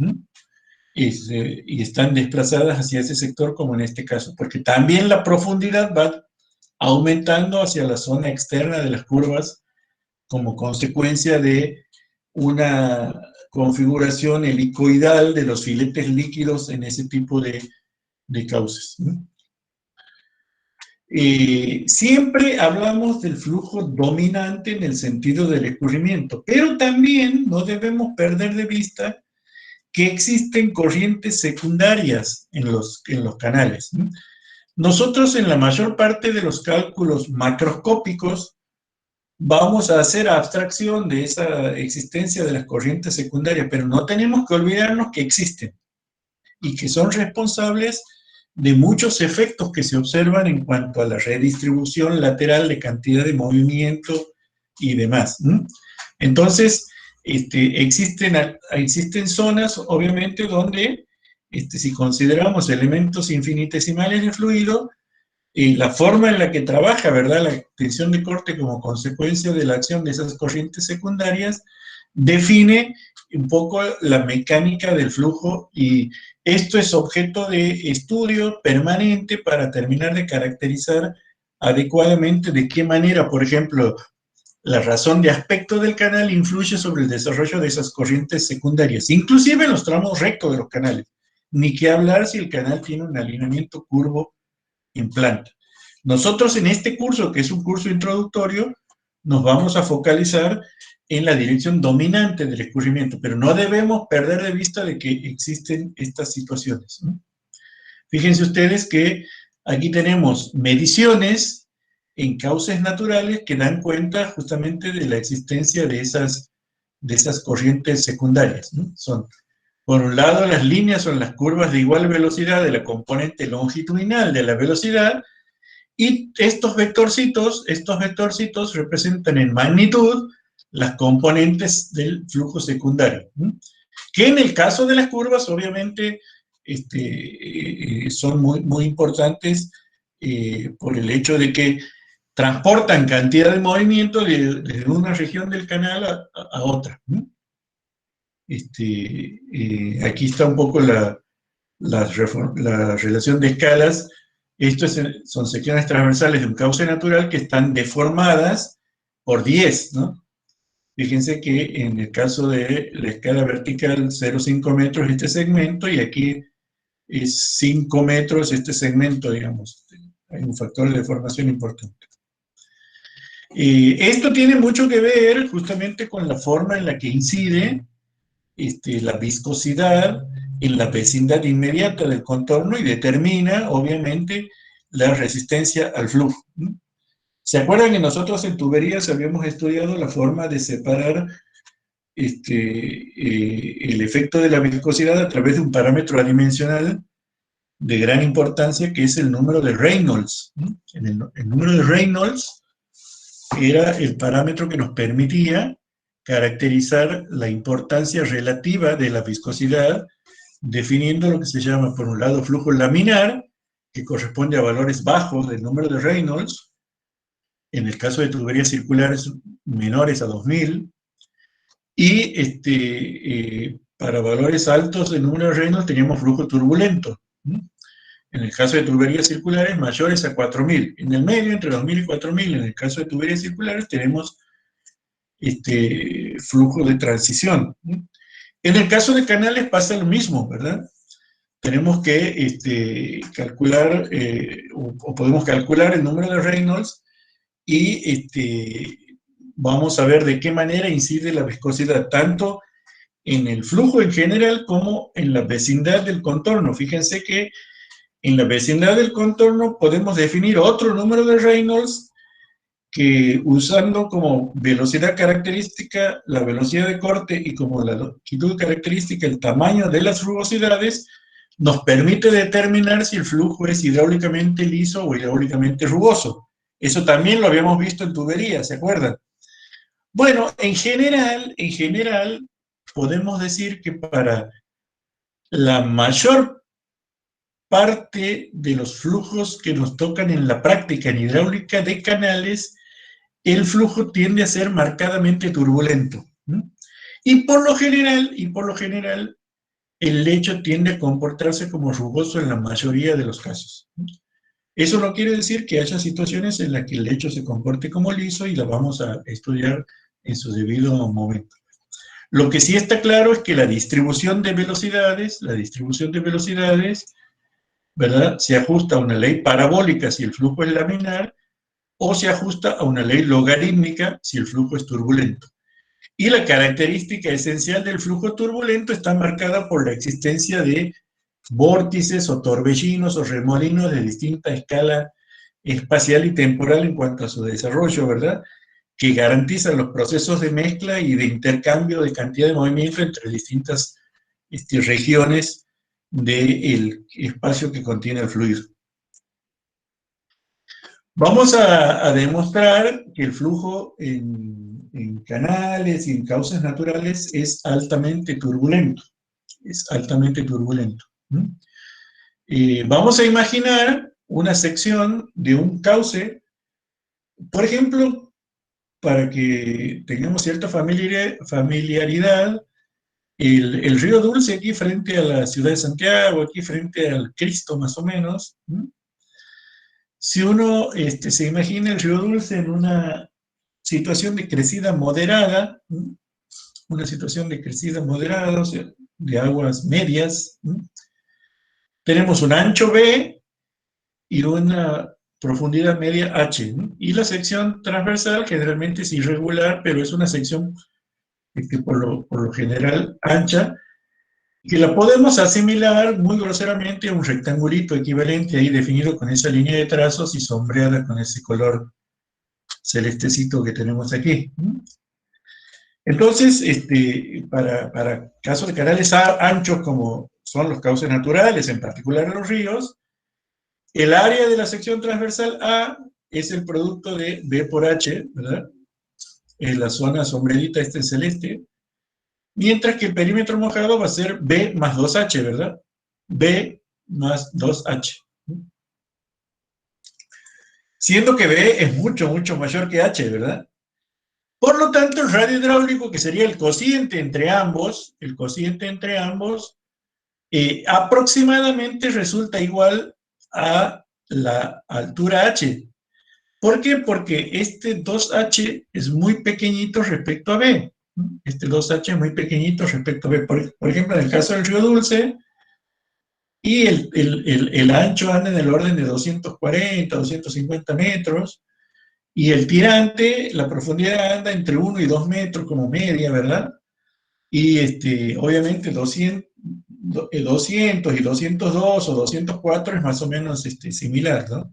y están desplazadas hacia ese sector, como en este caso, porque también la profundidad va aumentando hacia la zona externa de las curvas como consecuencia de una configuración helicoidal de los filetes líquidos en ese tipo de cauces. Siempre hablamos del flujo dominante en el sentido del escurrimiento, pero también no debemos perder de vista que existen corrientes secundarias en los canales. Nosotros en la mayor parte de los cálculos macroscópicos vamos a hacer abstracción de esa existencia de las corrientes secundarias, pero no tenemos que olvidarnos que existen y que son responsables de muchos efectos que se observan en cuanto a la redistribución lateral de cantidad de movimiento y demás. Entonces, existen zonas, obviamente, donde, si consideramos elementos infinitesimales de fluido, la forma en la que trabaja, ¿verdad?, la tensión de corte como consecuencia de la acción de esas corrientes secundarias, define un poco la mecánica del flujo, y esto es objeto de estudio permanente para terminar de caracterizar adecuadamente de qué manera, por ejemplo, la razón de aspecto del canal influye sobre el desarrollo de esas corrientes secundarias, inclusive en los tramos rectos de los canales. Ni que hablar si el canal tiene un alineamiento curvo en planta. Nosotros en este curso, que es un curso introductorio, nos vamos a focalizar en la dirección dominante del escurrimiento, pero no debemos perder de vista de que existen estas situaciones. Fíjense ustedes que aquí tenemos mediciones en cauces naturales que dan cuenta justamente de la existencia de de esas corrientes secundarias, ¿no? Son, por un lado, las líneas son las curvas de igual velocidad de la componente longitudinal de la velocidad, y estos vectorcitos representan en magnitud las componentes del flujo secundario, ¿no? Que en el caso de las curvas, obviamente, son muy importantes por el hecho de que transportan cantidad de movimiento de una región del canal a otra, ¿no? Aquí está un poco la relación de escalas. Estos son secciones transversales de un cauce natural que están deformadas por 10, ¿no? Fíjense que en el caso de la escala vertical, 0,5 metros este segmento, y aquí es 5 metros este segmento, digamos. Hay un factor de deformación importante. Esto tiene mucho que ver justamente con la forma en la que incide la viscosidad en la vecindad inmediata del contorno y determina, obviamente, la resistencia al flujo. ¿Se acuerdan que nosotros en tuberías habíamos estudiado la forma de separar el efecto de la viscosidad a través de un parámetro adimensional de gran importancia, que es el número de Reynolds? El número de Reynolds era el parámetro que nos permitía caracterizar la importancia relativa de la viscosidad, definiendo lo que se llama, por un lado, flujo laminar, que corresponde a valores bajos del número de Reynolds, en el caso de tuberías circulares menores a 2000, y para valores altos del número de Reynolds teníamos flujo turbulento. En el caso de tuberías circulares mayores a 4000. En el medio, entre 2000 y 4000, en el caso de tuberías circulares, tenemos flujo de transición. En el caso de canales pasa lo mismo, ¿verdad? Tenemos que calcular, o podemos calcular el número de Reynolds, y vamos a ver de qué manera incide la viscosidad, tanto en el flujo en general como en la vecindad del contorno. Fíjense que en la vecindad del contorno podemos definir otro número de Reynolds que, usando como velocidad característica la velocidad de corte y como la longitud característica el tamaño de las rugosidades, nos permite determinar si el flujo es hidráulicamente liso o hidráulicamente rugoso. Eso también lo habíamos visto en tuberías, ¿se acuerdan? Bueno, en general, podemos decir que para la mayor parte de los flujos que nos tocan en la práctica en hidráulica de canales, el flujo tiende a ser marcadamente turbulento. Y por lo general, el lecho tiende a comportarse como rugoso en la mayoría de los casos. Eso no quiere decir que haya situaciones en las que el lecho se comporte como liso, y la vamos a estudiar en su debido momento. Lo que sí está claro es que la distribución de velocidades, ¿verdad?, se ajusta a una ley parabólica si el flujo es laminar, o se ajusta a una ley logarítmica si el flujo es turbulento. Y la característica esencial del flujo turbulento está marcada por la existencia de vórtices o torbellinos o remolinos de distinta escala espacial y temporal en cuanto a su desarrollo, ¿verdad?, que garantizan los procesos de mezcla y de intercambio de cantidad de movimiento entre distintas regiones del espacio que contiene el fluido. Vamos a demostrar que el flujo en canales y en cauces naturales es altamente turbulento. Vamos a imaginar una sección de un cauce, por ejemplo, para que tengamos cierta familiaridad, el río Dulce aquí frente a la ciudad de Santiago, aquí frente al Cristo más o menos. Si uno se imagina el río Dulce en una situación de crecida moderada, o sea, de aguas medias, tenemos un ancho B y una profundidad media H, y la sección transversal generalmente es irregular, pero es una sección por lo general ancha, que la podemos asimilar muy groseramente a un rectangulito equivalente ahí definido con esa línea de trazos y sombreada con ese color celestecito que tenemos aquí. Entonces, para casos de canales anchos como son los cauces naturales, en particular los ríos, el área de la sección transversal A es el producto de B por H, ¿verdad? En la zona sombrerita, en celeste, mientras que el perímetro mojado va a ser B más 2H, ¿verdad? B más 2H. Siendo que B es mucho, mucho mayor que H, ¿verdad? Por lo tanto, el radio hidráulico, que sería el cociente entre ambos, aproximadamente resulta igual a la altura H. ¿Por qué? Porque este 2H es muy pequeñito respecto a B. Este 2H es muy pequeñito respecto a B. Por ejemplo, en el caso del río Dulce, y el ancho anda en el orden de 240, 250 metros, y el tirante, la profundidad anda entre 1 y 2 metros como media, ¿verdad? Y obviamente 200 y 202 o 204 es más o menos similar, ¿no?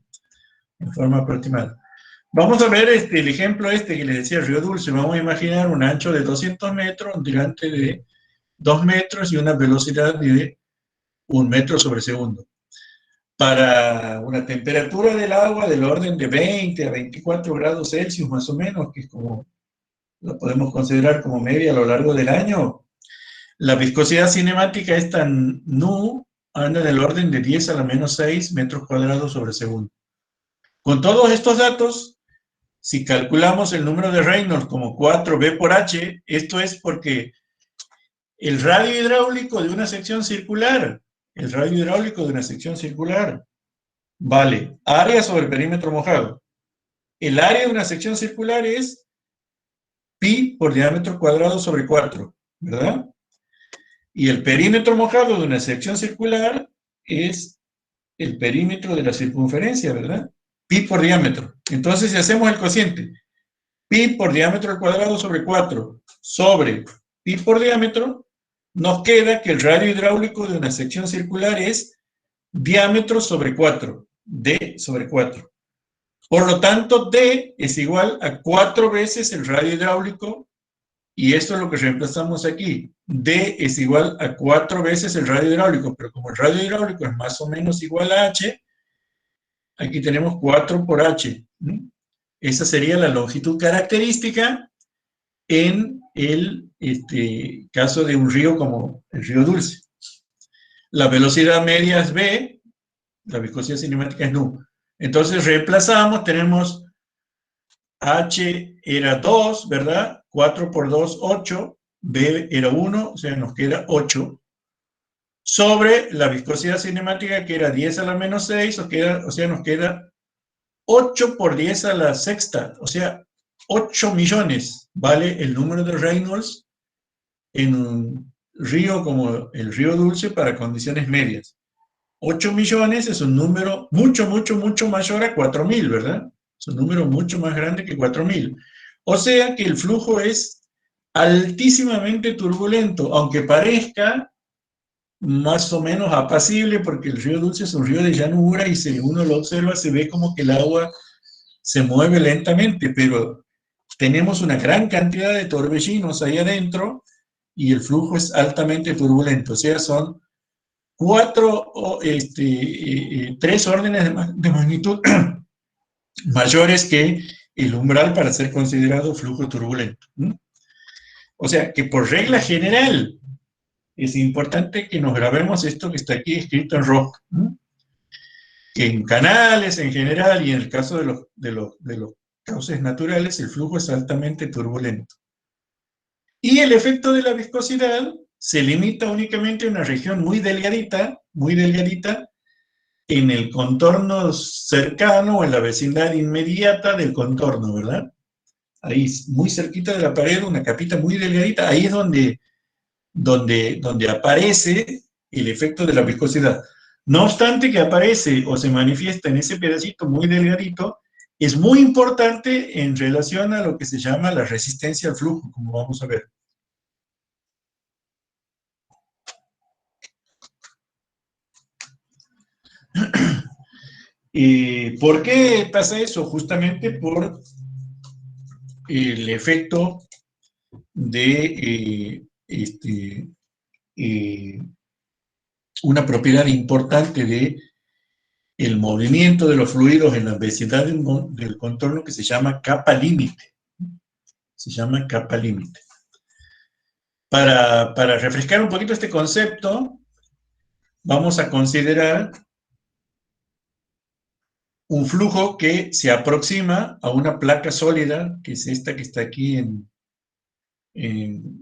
En forma aproximada. Vamos a ver el ejemplo que les decía, Río Dulce. Vamos a imaginar un ancho de 200 metros, un tirante de 2 metros y una velocidad de 1 metro sobre segundo. Para una temperatura del agua del orden de 20 a 24 grados Celsius más o menos, que es como lo podemos considerar como media a lo largo del año, la viscosidad cinemática es tan nu, anda del orden de 10 a la menos 6 metros cuadrados sobre segundo. Con todos estos datos, si calculamos el número de Reynolds como 4B por H, esto es porque el radio hidráulico de una sección circular, vale área sobre perímetro mojado. El área de una sección circular es pi por diámetro cuadrado sobre 4, ¿verdad? Y el perímetro mojado de una sección circular es el perímetro de la circunferencia, ¿verdad? Pi por diámetro. Entonces, si hacemos el cociente, pi por diámetro al cuadrado sobre 4 sobre pi por diámetro, nos queda que el radio hidráulico de una sección circular es diámetro sobre 4, d sobre 4. Por lo tanto, d es igual a 4 veces el radio hidráulico, y esto es lo que reemplazamos aquí. D es igual a 4 veces el radio hidráulico, pero como el radio hidráulico es más o menos igual a H, aquí tenemos 4 por H. Esa sería la longitud característica en el caso de un río como el río Dulce. La velocidad media es V, la viscosidad cinemática es nu. Entonces reemplazamos, tenemos H era 2, ¿verdad? 4 por 2, 8. B era 1, o sea, nos queda 8. Sobre la viscosidad cinemática, que era 10 a la menos 6, o sea, nos queda 8 por 10 a la sexta, o sea, 8 millones vale el número de Reynolds en un río como el río Dulce para condiciones medias. 8 millones es un número mucho, mucho, mucho mayor a 4.000, ¿verdad? Es un número mucho más grande que 4.000. O sea que el flujo es altísimamente turbulento, aunque parezca más o menos apacible, porque el río Dulce es un río de llanura y si uno lo observa se ve como que el agua se mueve lentamente, pero tenemos una gran cantidad de torbellinos ahí adentro y el flujo es altamente turbulento. O sea, son 3 órdenes de magnitud mayores que el umbral para ser considerado flujo turbulento. O sea, que por regla general es importante que nos grabemos esto que está aquí escrito en rojo. Que en canales en general y en el caso de los cauces naturales, el flujo es altamente turbulento. Y el efecto de la viscosidad se limita únicamente a una región muy delgadita, en el contorno cercano o en la vecindad inmediata del contorno, ¿verdad? Ahí, muy cerquita de la pared, una capita muy delgadita, ahí es donde aparece el efecto de la viscosidad. No obstante que aparece o se manifiesta en ese pedacito muy delgadito, es muy importante en relación a lo que se llama la resistencia al flujo, como vamos a ver. ¿Por qué pasa eso? Justamente por el efecto de una propiedad importante de el movimiento de los fluidos en la vecindad del contorno que se llama capa límite. Se llama capa límite. Para refrescar un poquito este concepto, vamos a considerar un flujo que se aproxima a una placa sólida, que es esta que está aquí en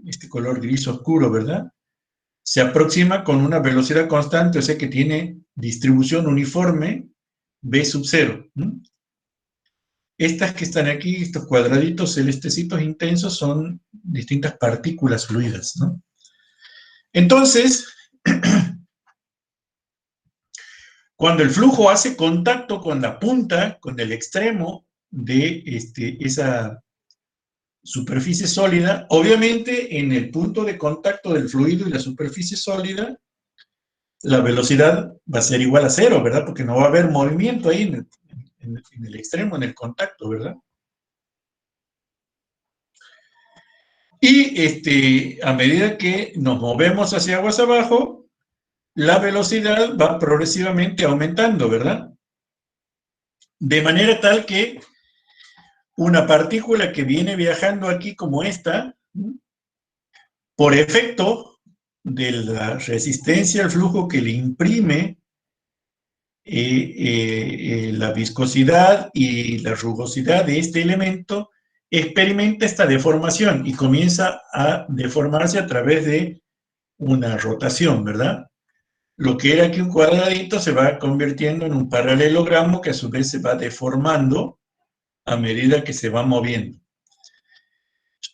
este color gris oscuro, ¿verdad? Se aproxima con una velocidad constante, o sea que tiene distribución uniforme V sub 0. Estas que están aquí, estos cuadraditos celestecitos intensos, son distintas partículas fluidas, ¿no? Entonces, cuando el flujo hace contacto con la punta, con el extremo de esa superficie sólida, obviamente en el punto de contacto del fluido y la superficie sólida, la velocidad va a ser igual a 0, ¿verdad? Porque no va a haber movimiento ahí en el extremo, en el contacto, ¿verdad? Y a medida que nos movemos hacia aguas abajo, la velocidad va progresivamente aumentando, ¿verdad? De manera tal que una partícula que viene viajando aquí como esta, por efecto de la resistencia al flujo que le imprime la viscosidad y la rugosidad de este elemento, experimenta esta deformación y comienza a deformarse a través de una rotación, ¿verdad? Lo que era aquí un cuadradito se va convirtiendo en un paralelogramo que a su vez se va deformando a medida que se va moviendo.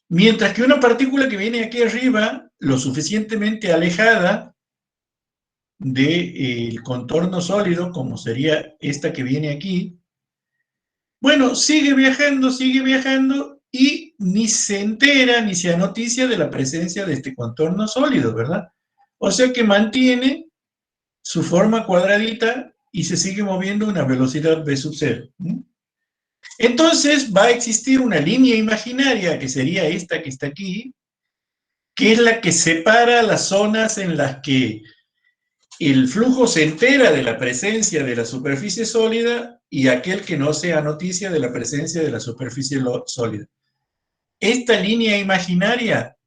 Mientras que una partícula que viene aquí arriba, lo suficientemente alejada del contorno sólido, como sería esta que viene aquí, bueno, sigue viajando y ni se entera ni se anoticia de la presencia de este contorno sólido, ¿verdad? O sea que mantiene su forma cuadradita y se sigue moviendo a una velocidad v sub 0. Entonces va a existir una línea imaginaria, que sería esta que está aquí, que es la que separa las zonas en las que el flujo se entera de la presencia de la superficie sólida y aquel que no se anoticia de la presencia de la superficie sólida. Esta línea imaginaria,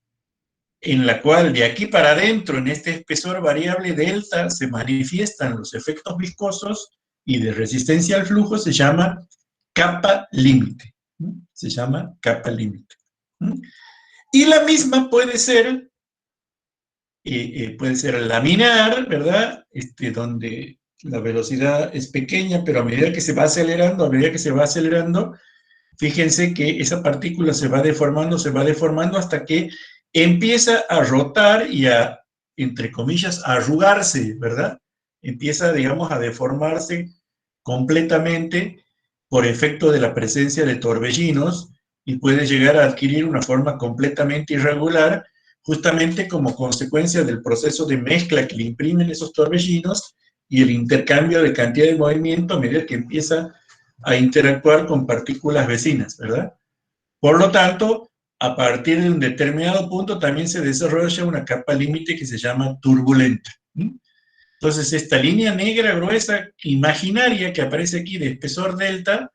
en la cual de aquí para adentro, en este espesor variable delta, se manifiestan los efectos viscosos y de resistencia al flujo, se llama capa límite. Se llama capa límite. Y la misma puede ser laminar, ¿verdad? Donde la velocidad es pequeña, pero a medida que se va acelerando, fíjense que esa partícula se va deformando hasta que empieza a rotar y a, entre comillas, a arrugarse, ¿verdad? Empieza, digamos, a deformarse completamente por efecto de la presencia de torbellinos y puede llegar a adquirir una forma completamente irregular, justamente como consecuencia del proceso de mezcla que le imprimen esos torbellinos y el intercambio de cantidad de movimiento a medida que empieza a interactuar con partículas vecinas, ¿verdad? Por lo tanto, a partir de un determinado punto también se desarrolla una capa límite que se llama turbulenta. Entonces, esta línea negra gruesa imaginaria que aparece aquí de espesor delta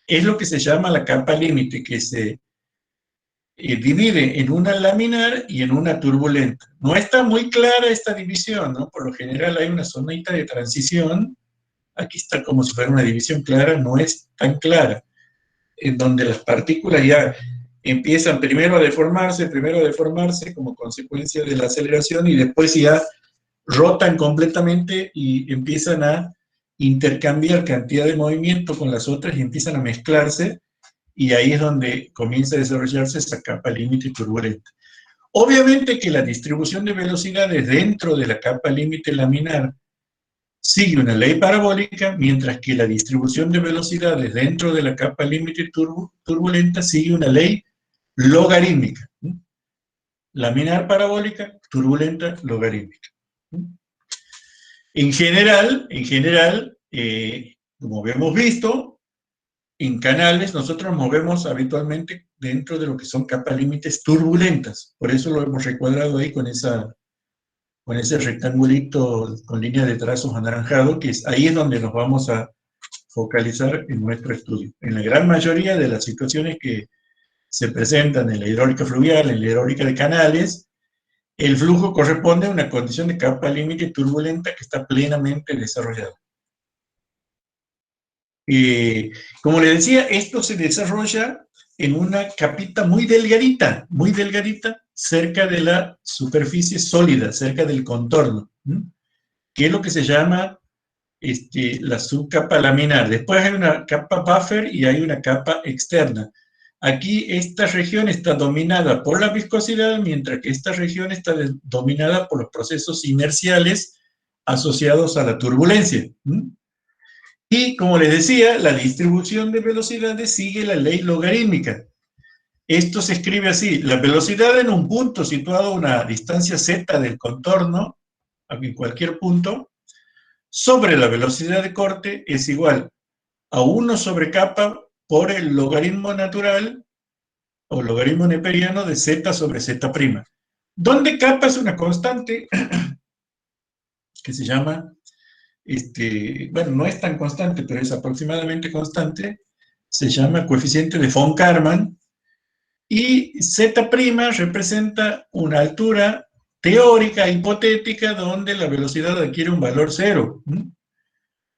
es lo que se llama la capa límite, que se divide en una laminar y en una turbulenta. No está muy clara esta división, ¿no? Por lo general hay una zonita de transición. Aquí está como si fuera una división clara, no es tan clara, en donde las partículas ya empiezan primero a deformarse como consecuencia de la aceleración y después ya rotan completamente y empiezan a intercambiar cantidad de movimiento con las otras y empiezan a mezclarse, y ahí es donde comienza a desarrollarse esa capa límite turbulenta. Obviamente que la distribución de velocidades dentro de la capa límite laminar sigue una ley parabólica, mientras que la distribución de velocidades dentro de la capa límite turbulenta sigue una ley logarítmica. Laminar parabólica, turbulenta logarítmica. En general, como habíamos visto, en canales nosotros nos movemos habitualmente dentro de lo que son capas límites turbulentas. Por eso lo hemos recuadrado ahí con ese rectangulito con línea de trazos anaranjado, que ahí es donde nos vamos a focalizar en nuestro estudio. En la gran mayoría de las situaciones que se presentan en la hidráulica fluvial, en la hidráulica de canales, el flujo corresponde a una condición de capa límite turbulenta que está plenamente desarrollada. Como le decía, esto se desarrolla en una capita muy delgadita, cerca de la superficie sólida, cerca del contorno, que es lo que se llama la subcapa laminar. Después hay una capa buffer y hay una capa externa. Aquí esta región está dominada por la viscosidad, mientras que esta región está dominada por los procesos inerciales asociados a la turbulencia. Y, como les decía, la distribución de velocidades sigue la ley logarítmica. Esto se escribe así: la velocidad en un punto situado a una distancia z del contorno, en cualquier punto, sobre la velocidad de corte es igual a 1 sobre kappa por el logaritmo natural o logaritmo neperiano de z sobre z', donde kappa es una constante que se llama, bueno, no es tan constante, pero es aproximadamente constante, se llama coeficiente de von Karman, y z' representa una altura teórica, hipotética, donde la velocidad adquiere un valor cero,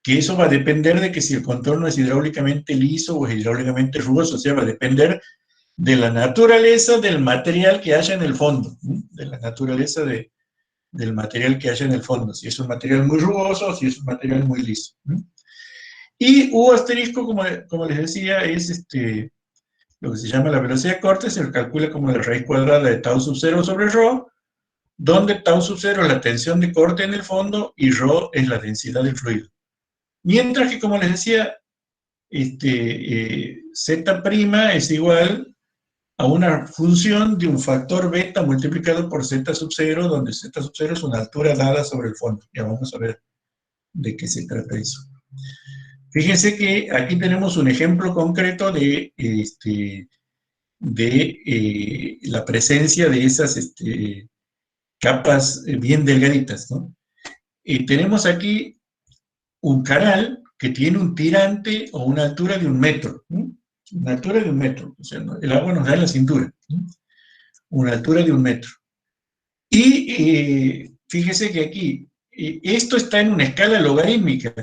que eso va a depender de que si el contorno es hidráulicamente liso o es hidráulicamente rugoso, o sea, va a depender de la naturaleza del material que haya en el fondo, de la naturaleza del material que haya en el fondo, si es un material muy rugoso o si es un material muy liso. Y U asterisco, como les decía, es lo que se llama la velocidad de corte, se calcula como la raíz cuadrada de tau sub 0 sobre ρ, donde tau sub 0 es la tensión de corte en el fondo y ρ es la densidad del fluido. Mientras que, como les decía, Z' es igual a una función de un factor beta multiplicado por z sub 0, donde z sub 0 es una altura dada sobre el fondo. Ya vamos a ver de qué se trata eso. Fíjense que aquí tenemos un ejemplo concreto de la presencia de esas capas bien delgaditas, ¿no? Tenemos aquí un canal que tiene un tirante o una altura de 1 metro, ¿no? Una altura de 1 metro, o sea, el agua nos da en la cintura, ¿no? Una altura de 1 metro. Y fíjese que aquí, esto está en una escala logarítmica,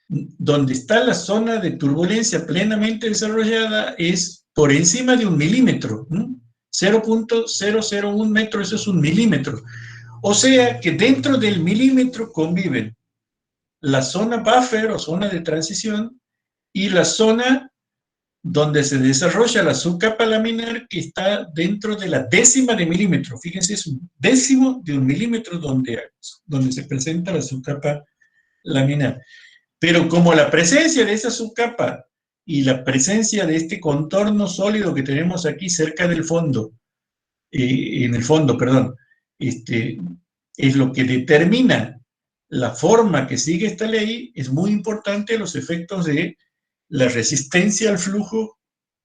donde está la zona de turbulencia plenamente desarrollada es por encima de 1 milímetro, 0.001 metro, eso es 1 milímetro. O sea que dentro del milímetro conviven la zona buffer o zona de transición y la zona donde se desarrolla la subcapa laminar, que está dentro de la décima de milímetro. Fíjense, es un décimo de 1 milímetro donde se presenta la subcapa laminar. Pero como la presencia de esa subcapa y la presencia de este contorno sólido que tenemos aquí cerca del fondo, en el fondo, perdón, es lo que determina la forma que sigue esta ley, es muy importante los efectos de la resistencia al flujo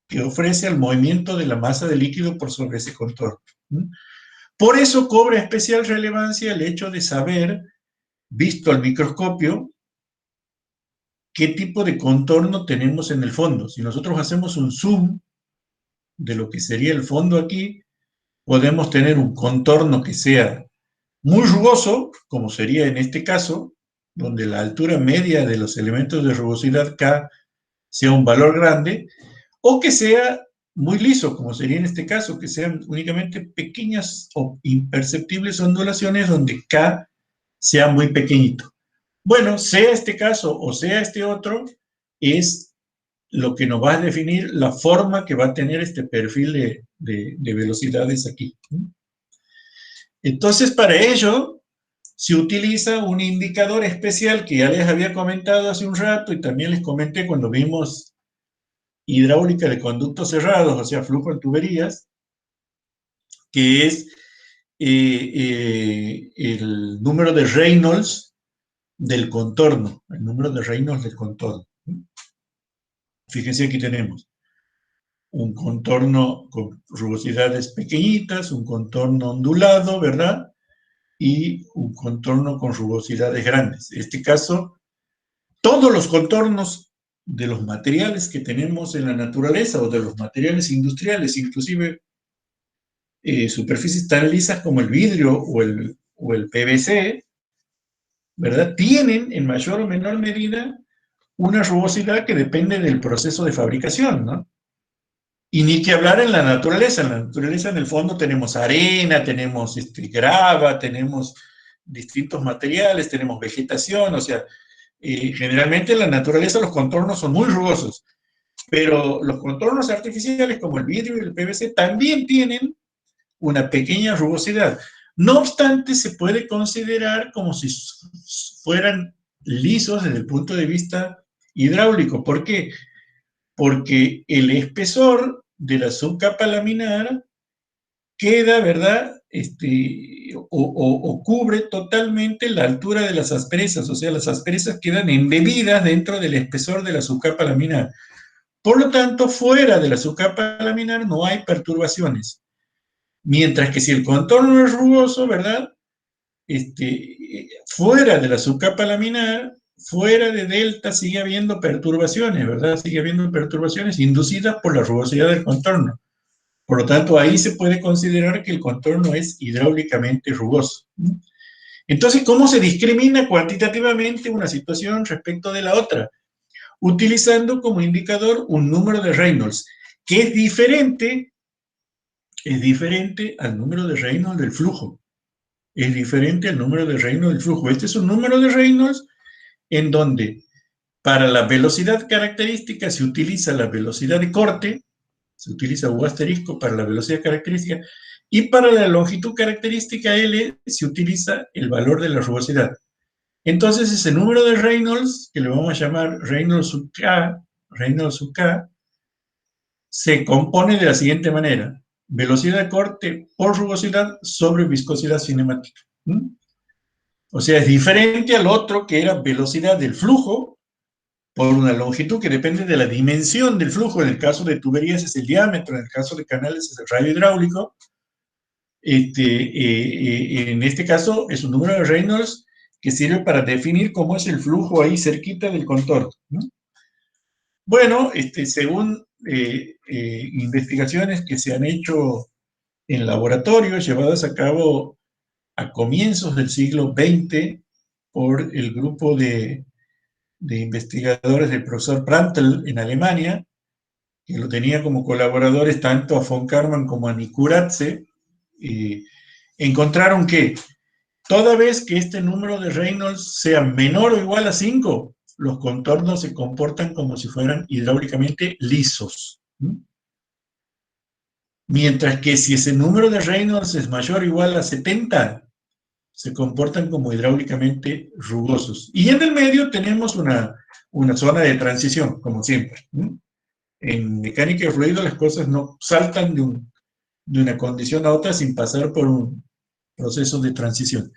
que ofrece al movimiento de la masa de líquido por sobre ese contorno. Por eso cobra especial relevancia el hecho de saber, visto al microscopio, qué tipo de contorno tenemos en el fondo. Si nosotros hacemos un zoom de lo que sería el fondo aquí, podemos tener un contorno que sea muy rugoso, como sería en este caso, donde la altura media de los elementos de rugosidad K sea un valor grande, o que sea muy liso, como sería en este caso, que sean únicamente pequeñas o imperceptibles ondulaciones donde K sea muy pequeñito. Bueno, sea este caso o sea este otro, es lo que nos va a definir la forma que va a tener este perfil de velocidades aquí. Entonces, para ello, se utiliza un indicador especial que ya les había comentado hace un rato y también les comenté cuando vimos hidráulica de conductos cerrados, o sea, flujo en tuberías, que es el número de Reynolds del contorno, el número de Reynolds del contorno. Fíjense, aquí tenemos un contorno con rugosidades pequeñitas, un contorno ondulado, ¿verdad? Y un contorno con rugosidades grandes. En este caso, todos los contornos de los materiales que tenemos en la naturaleza o de los materiales industriales, inclusive superficies tan lisas como el vidrio o el PVC, ¿verdad? Tienen en mayor o menor medida una rugosidad que depende del proceso de fabricación, ¿no? Y ni que hablar en la naturaleza. En la naturaleza, en el fondo, tenemos arena, tenemos grava, tenemos distintos materiales, tenemos vegetación, o sea, generalmente en la naturaleza los contornos son muy rugosos, pero los contornos artificiales como el vidrio y el PVC también tienen una pequeña rugosidad. No obstante, se puede considerar como si fueran lisos desde el punto de vista hidráulico. ¿Por qué? Porque el espesor de la subcapa laminar queda, ¿verdad? O cubre totalmente la altura de las asperezas, o sea, las asperezas quedan embebidas dentro del espesor de la subcapa laminar. Por lo tanto, fuera de la subcapa laminar no hay perturbaciones. Mientras que si el contorno es rugoso, ¿verdad? Fuera de la subcapa laminar, fuera de delta, sigue habiendo perturbaciones, ¿verdad? Sigue habiendo perturbaciones inducidas por la rugosidad del contorno. Por lo tanto, ahí se puede considerar que el contorno es hidráulicamente rugoso. Entonces, ¿cómo se discrimina cuantitativamente una situación respecto de la otra? Utilizando como indicador un número de Reynolds, que es diferente al número de Reynolds del flujo. Es diferente al número de Reynolds del flujo. Este es un número de Reynolds en donde para la velocidad característica se utiliza la velocidad de corte, se utiliza U asterisco para la velocidad característica, y para la longitud característica L se utiliza el valor de la rugosidad. Entonces ese número de Reynolds, que le vamos a llamar Reynolds sub K, se compone de la siguiente manera: velocidad de corte por rugosidad sobre viscosidad cinemática. O sea, es diferente al otro que era velocidad del flujo por una longitud que depende de la dimensión del flujo. En el caso de tuberías es el diámetro, en el caso de canales es el radio hidráulico. En este caso es un número de Reynolds que sirve para definir cómo es el flujo ahí cerquita del contorno, ¿no? Bueno, según investigaciones que se han hecho en laboratorios llevadas a cabo a comienzos del siglo XX por el grupo de investigadores del profesor Prantl en Alemania, que lo tenía como colaboradores tanto a von Karman como a Nikuradze, encontraron que toda vez que este número de Reynolds sea menor o igual a 5, los contornos se comportan como si fueran hidráulicamente lisos. Mientras que si ese número de Reynolds es mayor o igual a 70, se comportan como hidráulicamente rugosos. Y en el medio tenemos una zona de transición, como siempre. En mecánica de fluido las cosas no saltan de una condición a otra sin pasar por un proceso de transición.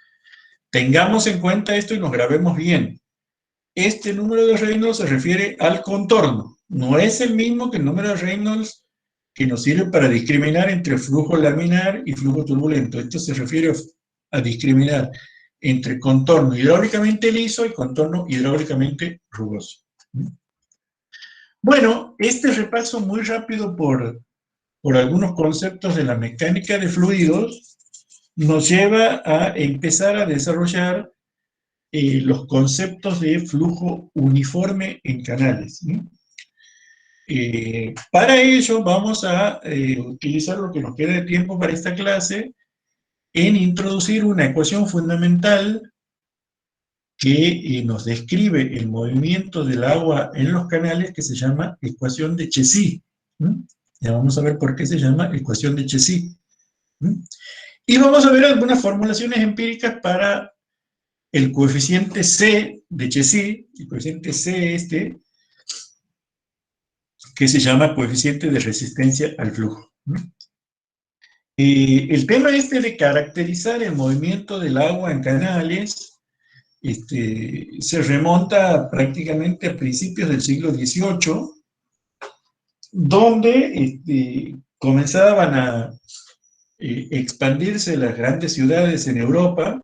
Tengamos en cuenta esto y nos grabemos bien. Este número de Reynolds se refiere al contorno. No es el mismo que el número de Reynolds que nos sirve para discriminar entre flujo laminar y flujo turbulento. Esto se refiere a discriminar entre contorno hidráulicamente liso y contorno hidráulicamente rugoso. Bueno, este repaso muy rápido por algunos conceptos de la mecánica de fluidos nos lleva a empezar a desarrollar los conceptos de flujo uniforme en canales. Para ello vamos a utilizar lo que nos queda de tiempo para esta clase en introducir una ecuación fundamental que nos describe el movimiento del agua en los canales, que se llama ecuación de Chézy. Ya vamos a ver por qué se llama ecuación de Chézy. Y vamos a ver algunas formulaciones empíricas para el coeficiente C de Chézy, el coeficiente C que se llama coeficiente de resistencia al flujo. El tema de caracterizar el movimiento del agua en canales se remonta prácticamente a principios del siglo XVIII, donde comenzaban a expandirse las grandes ciudades en Europa,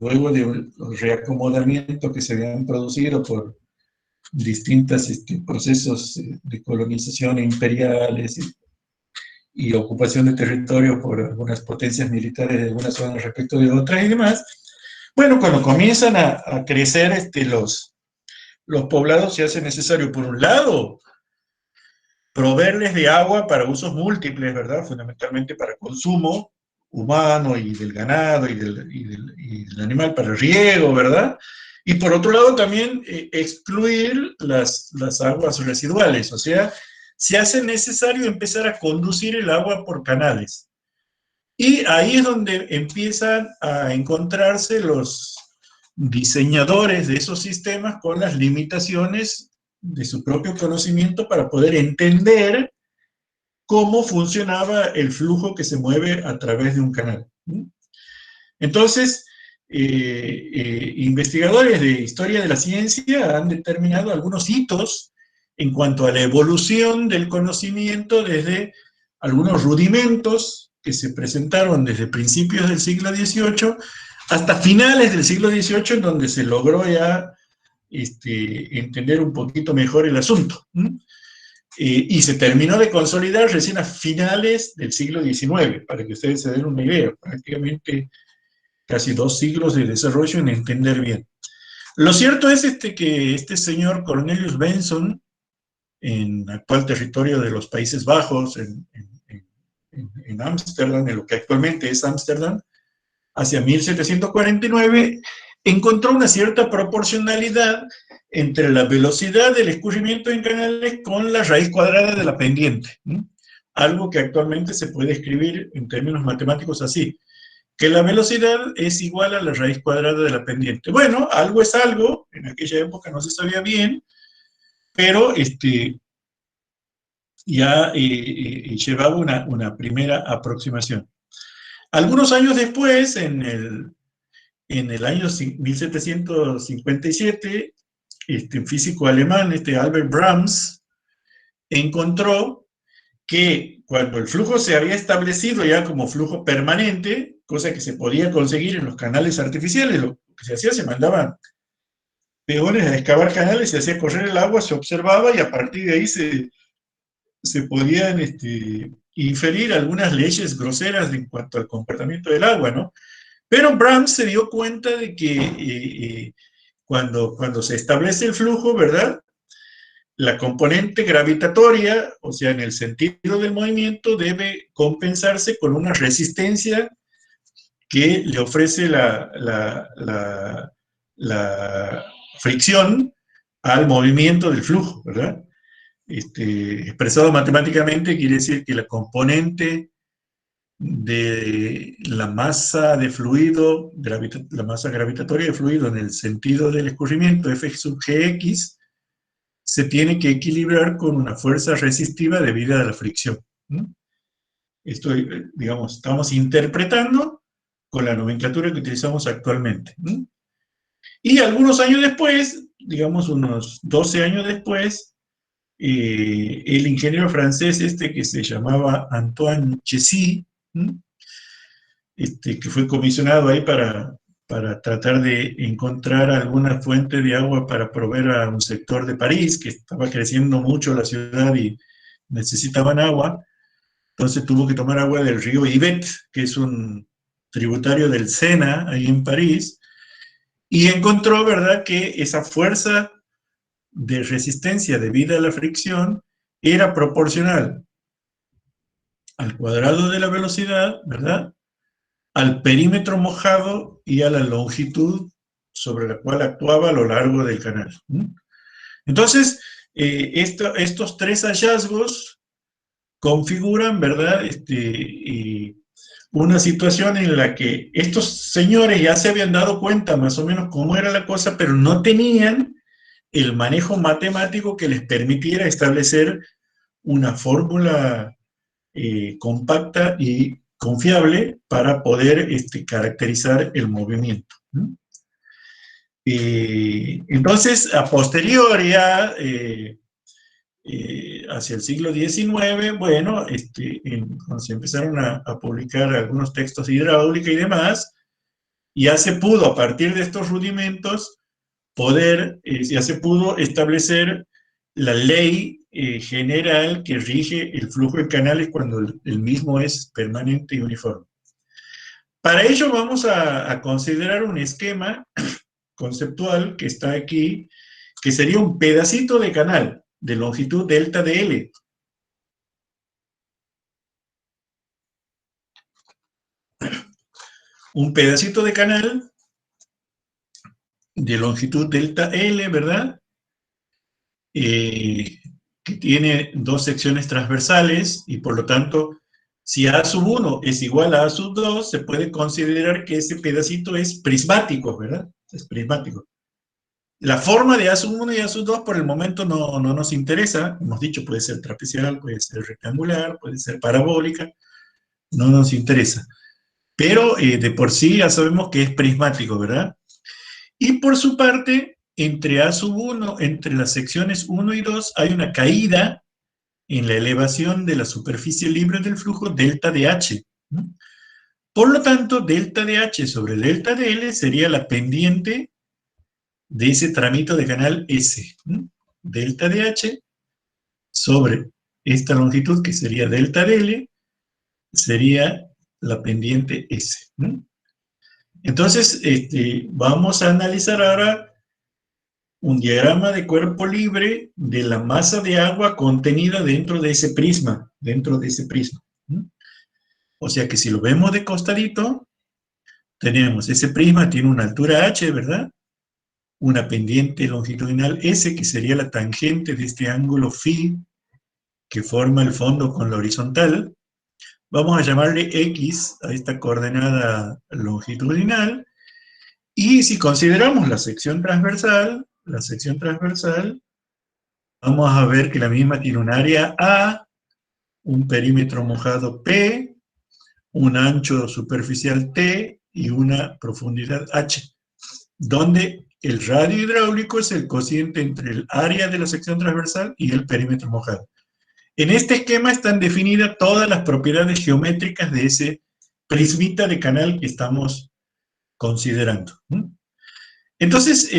luego de los reacomodamientos que se habían producido por distintos procesos de colonización imperiales y ocupación de territorio por algunas potencias militares de algunas zonas respecto de otras y demás. Bueno, cuando comienzan a crecer los poblados, se hace necesario, por un lado, proveerles de agua para usos múltiples, ¿verdad? Fundamentalmente para consumo humano y del ganado y del animal, para riego, ¿verdad? Y por otro lado también excluir las aguas residuales, o sea, se hace necesario empezar a conducir el agua por canales. Y ahí es donde empiezan a encontrarse los diseñadores de esos sistemas con las limitaciones de su propio conocimiento para poder entender cómo funcionaba el flujo que se mueve a través de un canal. Entonces, investigadores de historia de la ciencia han determinado algunos hitos en cuanto a la evolución del conocimiento desde algunos rudimentos que se presentaron desde principios del siglo XVIII hasta finales del siglo XVIII, en donde se logró ya entender un poquito mejor el asunto. Y se terminó de consolidar recién a finales del siglo XIX, para que ustedes se den una idea, prácticamente casi 2 siglos de desarrollo en entender bien. Lo cierto es que este señor Cornelius Benson, en actual territorio de los Países Bajos, en Ámsterdam, en lo que actualmente es Ámsterdam, hacia 1749, encontró una cierta proporcionalidad entre la velocidad del escurrimiento en canales con la raíz cuadrada de la pendiente. Algo que actualmente se puede escribir en términos matemáticos así, que la velocidad es igual a la raíz cuadrada de la pendiente. Bueno, algo es algo, en aquella época no se sabía bien, pero ya llevaba una primera aproximación. Algunos años después, en el año 1757, un físico alemán, Albert Brahms, encontró que cuando el flujo se había establecido ya como flujo permanente, cosa que se podía conseguir en los canales artificiales, lo que se hacía, se mandaban peones a excavar canales, se hacía correr el agua, se observaba y a partir de ahí se podían inferir algunas leyes groseras en cuanto al comportamiento del agua, ¿no? Pero Brahms se dio cuenta de que cuando se establece el flujo, ¿verdad?, la componente gravitatoria, o sea, en el sentido del movimiento, debe compensarse con una resistencia que le ofrece la fricción al movimiento del flujo, ¿verdad? Expresado matemáticamente quiere decir que la componente de la masa de fluido, la masa gravitatoria de fluido en el sentido del escurrimiento, F sub Gx, se tiene que equilibrar con una fuerza resistiva debida a la fricción. Esto, digamos, estamos interpretando con la nomenclatura que utilizamos actualmente. Y algunos años después, digamos unos 12 años después, el ingeniero francés que se llamaba Antoine Chessy, que fue comisionado ahí para tratar de encontrar alguna fuente de agua para proveer a un sector de París, que estaba creciendo mucho la ciudad y necesitaban agua. Entonces tuvo que tomar agua del río Yvette, que es un tributario del Sena, ahí en París, y encontró, ¿verdad?, que esa fuerza de resistencia debida a la fricción era proporcional al cuadrado de la velocidad, ¿verdad?, al perímetro mojado y a la longitud sobre la cual actuaba a lo largo del canal. Entonces, estos 3 hallazgos configuran, ¿verdad?, una situación en la que estos señores ya se habían dado cuenta más o menos cómo era la cosa, pero no tenían el manejo matemático que les permitiera establecer una fórmula compacta y confiable para poder caracterizar el movimiento. Entonces, a posteriori, hacia el siglo XIX, bueno, cuando se empezaron a publicar algunos textos de hidráulica y demás, ya se pudo, a partir de estos rudimentos, ya se pudo establecer la ley general que rige el flujo de canales cuando el mismo es permanente y uniforme. Para ello vamos a considerar un esquema conceptual que está aquí, que sería un pedacito de canal de longitud delta de L. Un pedacito de canal de longitud delta L, ¿verdad? Que tiene dos secciones transversales y por lo tanto, si A sub 1 es igual a A sub 2, se puede considerar que ese pedacito es prismático, ¿verdad? Es prismático. La forma de A sub 1 y A sub 2 por el momento no nos interesa. Hemos dicho, puede ser trapezial, puede ser rectangular, puede ser parabólica. No nos interesa. Pero de por sí ya sabemos que es prismático, ¿verdad? Y por su parte, entre A sub 1, entre las secciones 1 y 2, hay una caída en la elevación de la superficie libre del flujo delta de H. Por lo tanto, delta de H sobre delta de L sería la pendiente de ese tramito de canal S. Delta de H sobre esta longitud, que sería delta de L, sería la pendiente S. Entonces, vamos a analizar ahora un diagrama de cuerpo libre de la masa de agua contenida dentro de ese prisma, O sea que si lo vemos de costadito, tenemos ese prisma, tiene una altura h, ¿verdad? Una pendiente longitudinal s, que sería la tangente de este ángulo phi que forma el fondo con la horizontal. Vamos a llamarle x a esta coordenada longitudinal. Y si consideramos la sección transversal, vamos a ver que la misma tiene un área A, un perímetro mojado P, un ancho superficial T y una profundidad H, donde el radio hidráulico es el cociente entre el área de la sección transversal y el perímetro mojado. En este esquema están definidas todas las propiedades geométricas de ese prismita de canal que estamos considerando. Entonces,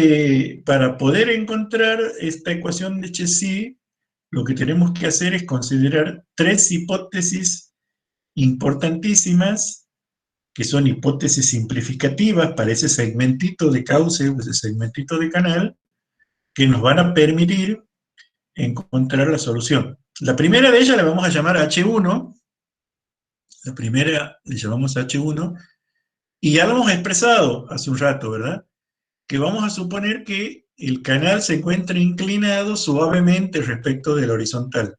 para poder encontrar esta ecuación de Chezy, lo que tenemos que hacer es considerar tres hipótesis importantísimas, que son hipótesis simplificativas para ese segmentito de cauce o ese segmentito de canal, que nos van a permitir encontrar la solución. La primera de ellas la vamos a llamar H1, la primera le llamamos H1, y ya lo hemos expresado hace un rato, ¿verdad? Que vamos a suponer que el canal se encuentra inclinado suavemente respecto del horizontal.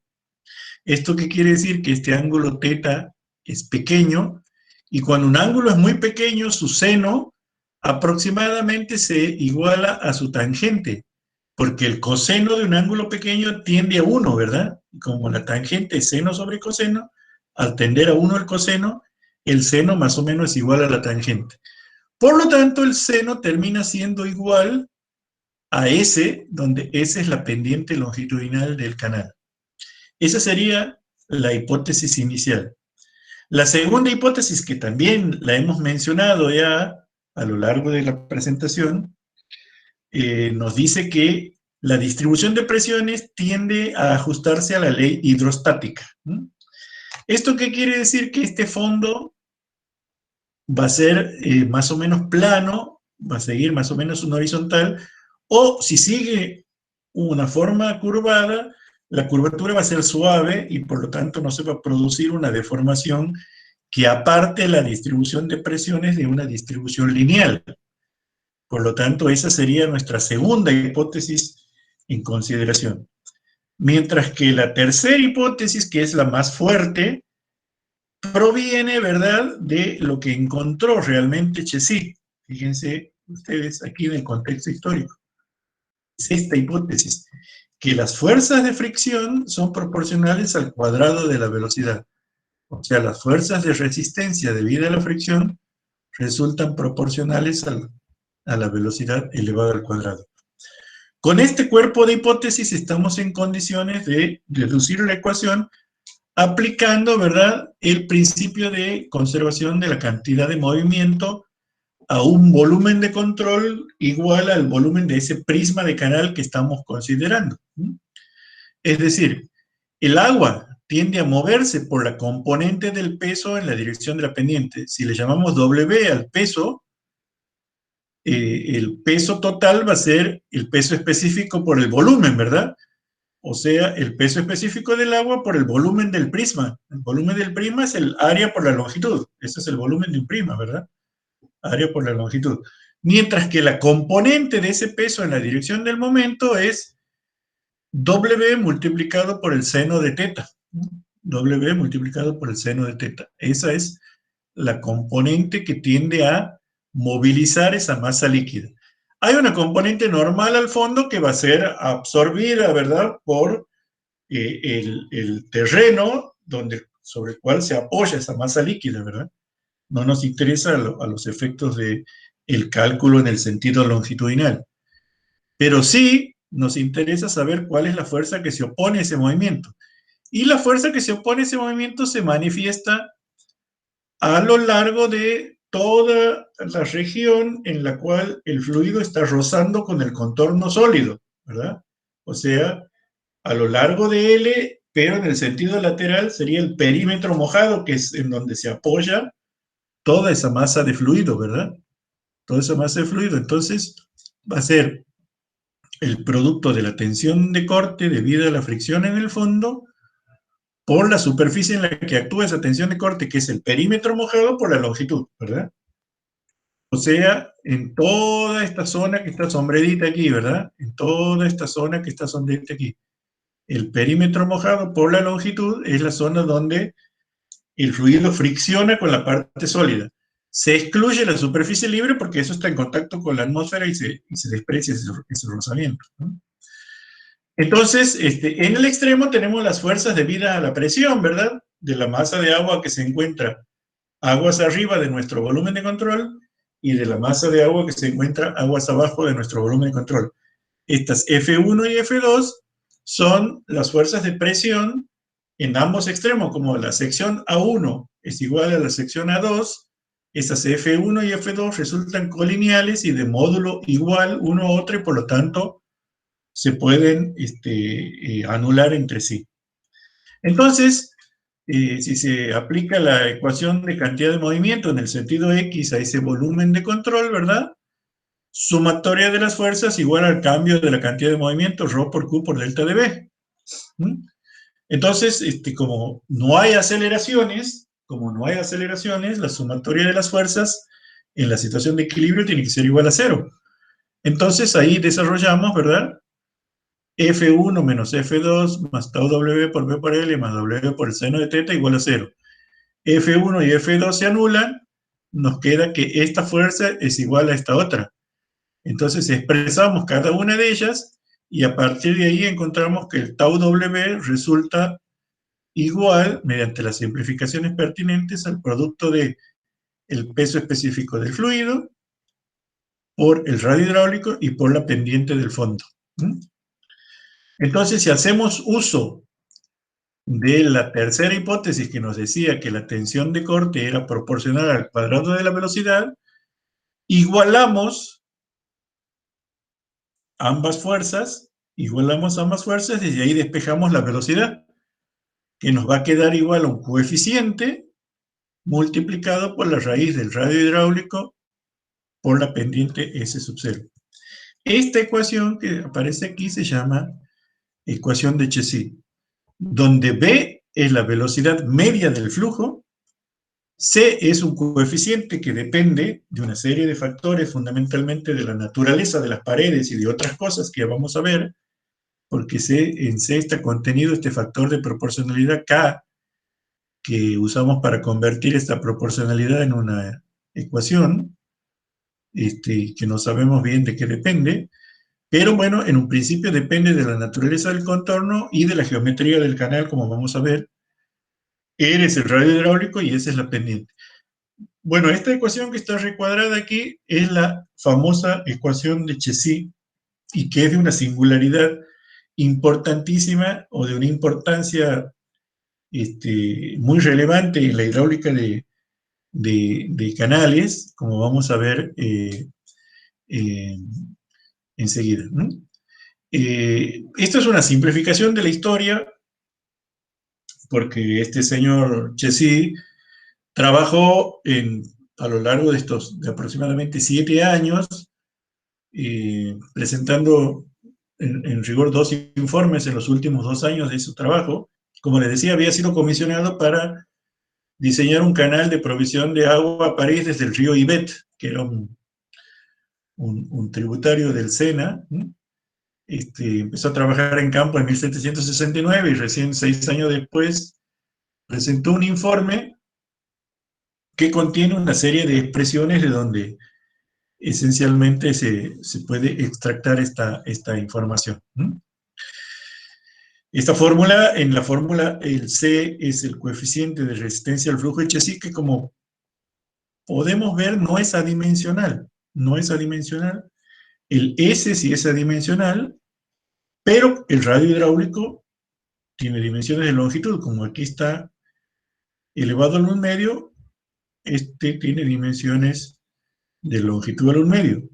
¿Esto qué quiere decir? Que este ángulo θ es pequeño, y cuando un ángulo es muy pequeño, su seno aproximadamente se iguala a su tangente, porque el coseno de un ángulo pequeño tiende a 1, ¿verdad? Y como la tangente es seno sobre coseno, al tender a 1 el coseno, el seno más o menos es igual a la tangente. Por lo tanto, el seno termina siendo igual a S, donde S es la pendiente longitudinal del canal. Esa sería la hipótesis inicial. La segunda hipótesis, que también la hemos mencionado ya a lo largo de la presentación, nos dice que la distribución de presiones tiende a ajustarse a la ley hidrostática. ¿Esto qué quiere decir? Que este fondo va a ser más o menos plano, va a seguir más o menos una horizontal, o si sigue una forma curvada, la curvatura va a ser suave y por lo tanto no se va a producir una deformación que aparte la distribución de presiones de una distribución lineal. Por lo tanto, esa sería nuestra segunda hipótesis en consideración. Mientras que la tercera hipótesis, que es la más fuerte, proviene, ¿verdad?, de lo que encontró realmente Chezy. Fíjense ustedes aquí en el contexto histórico. Es esta hipótesis, que las fuerzas de fricción son proporcionales al cuadrado de la velocidad. O sea, las fuerzas de resistencia debido a la fricción resultan proporcionales a la velocidad elevada al cuadrado. Con este cuerpo de hipótesis estamos en condiciones de deducir la ecuación aplicando, ¿verdad?, el principio de conservación de la cantidad de movimiento a un volumen de control igual al volumen de ese prisma de canal que estamos considerando. Es decir, el agua tiende a moverse por la componente del peso en la dirección de la pendiente. Si le llamamos W al peso, el peso total va a ser el peso específico por el volumen, ¿verdad? O sea, el peso específico del agua por el volumen del prisma. El volumen del prisma es el área por la longitud. Ese es el volumen de un prisma, ¿verdad? Área por la longitud. Mientras que la componente de ese peso en la dirección del momento es W multiplicado por el seno de teta. W multiplicado por el seno de teta. Esa es la componente que tiende a movilizar esa masa líquida. Hay una componente normal al fondo que va a ser absorbida, ¿verdad?, por el terreno sobre el cual se apoya esa masa líquida, ¿verdad? No nos interesa a los efectos del cálculo en el sentido longitudinal. Pero sí nos interesa saber cuál es la fuerza que se opone a ese movimiento. Y la fuerza que se opone a ese movimiento se manifiesta a lo largo de toda la región en la cual el fluido está rozando con el contorno sólido, ¿verdad? O sea, a lo largo de L, pero en el sentido lateral sería el perímetro mojado, que es en donde se apoya toda esa masa de fluido, ¿verdad? Toda esa masa de fluido. Entonces, va a ser el producto de la tensión de corte debido a la fricción en el fondo por la superficie en la que actúa esa tensión de corte, que es el perímetro mojado, por la longitud, ¿verdad? O sea, en toda esta zona que está sombredita aquí, ¿verdad? En toda esta zona que está sombredita aquí. El perímetro mojado por la longitud es la zona donde el fluido fricciona con la parte sólida. Se excluye la superficie libre porque eso está en contacto con la atmósfera y se desprecia ese rozamiento, ¿no? Entonces, en el extremo tenemos las fuerzas debidas a la presión, ¿verdad?, de la masa de agua que se encuentra aguas arriba de nuestro volumen de control y de la masa de agua que se encuentra aguas abajo de nuestro volumen de control. Estas F1 y F2 son las fuerzas de presión en ambos extremos, como la sección A1 es igual a la sección A2, esas F1 y F2 resultan colineales y de módulo igual uno a otro, y por lo tanto se pueden anular entre sí. Entonces, si se aplica la ecuación de cantidad de movimiento en el sentido X a ese volumen de control, ¿verdad?, sumatoria de las fuerzas igual al cambio de la cantidad de movimiento, ρ por Q por delta de B. Entonces, como no hay aceleraciones, la sumatoria de las fuerzas en la situación de equilibrio tiene que ser igual a 0. Entonces, ahí desarrollamos, ¿verdad?, F1 menos F2 más tau W por B por L más W por el seno de teta igual a 0. F1 y F2 se anulan, nos queda que esta fuerza es igual a esta otra. Entonces expresamos cada una de ellas y a partir de ahí encontramos que el tau W resulta igual, mediante las simplificaciones pertinentes, al producto de el peso específico del fluido por el radio hidráulico y por la pendiente del fondo. Entonces, si hacemos uso de la tercera hipótesis que nos decía que la tensión de corte era proporcional al cuadrado de la velocidad, igualamos ambas fuerzas, y de ahí despejamos la velocidad, que nos va a quedar igual a un coeficiente multiplicado por la raíz del radio hidráulico por la pendiente S sub 0. Esta ecuación que aparece aquí se llama ecuación de Chezy, donde B es la velocidad media del flujo, C es un coeficiente que depende de una serie de factores, fundamentalmente de la naturaleza de las paredes y de otras cosas que ya vamos a ver, porque en C está contenido este factor de proporcionalidad K, que usamos para convertir esta proporcionalidad en una ecuación, que no sabemos bien de qué depende, pero bueno, en un principio depende de la naturaleza del contorno y de la geometría del canal, como vamos a ver. R es el radio hidráulico y S es la pendiente. Bueno, esta ecuación que está recuadrada aquí es la famosa ecuación de Chezy, y que es de una singularidad importantísima o de una importancia muy relevante en la hidráulica de canales, como vamos a ver enseguida, ¿no? Esto es una simplificación de la historia, porque este señor Chessy trabajó a lo largo de aproximadamente 7 años, presentando en rigor 2 informes en los últimos 2 años de su trabajo. Como les decía, había sido comisionado para diseñar un canal de provisión de agua a París desde el río Yvette, que era un tributario del Sena. Empezó a trabajar en campo en 1769 y recién 6 años después presentó un informe que contiene una serie de expresiones de donde esencialmente se puede extractar esta información. Esta fórmula, en la fórmula el C es el coeficiente de resistencia al flujo de Chessy, que como podemos ver no es adimensional, no es adimensional. El S sí es adimensional, pero el radio hidráulico tiene dimensiones de longitud, como aquí está elevado al 1/2, tiene dimensiones de longitud al 1/2.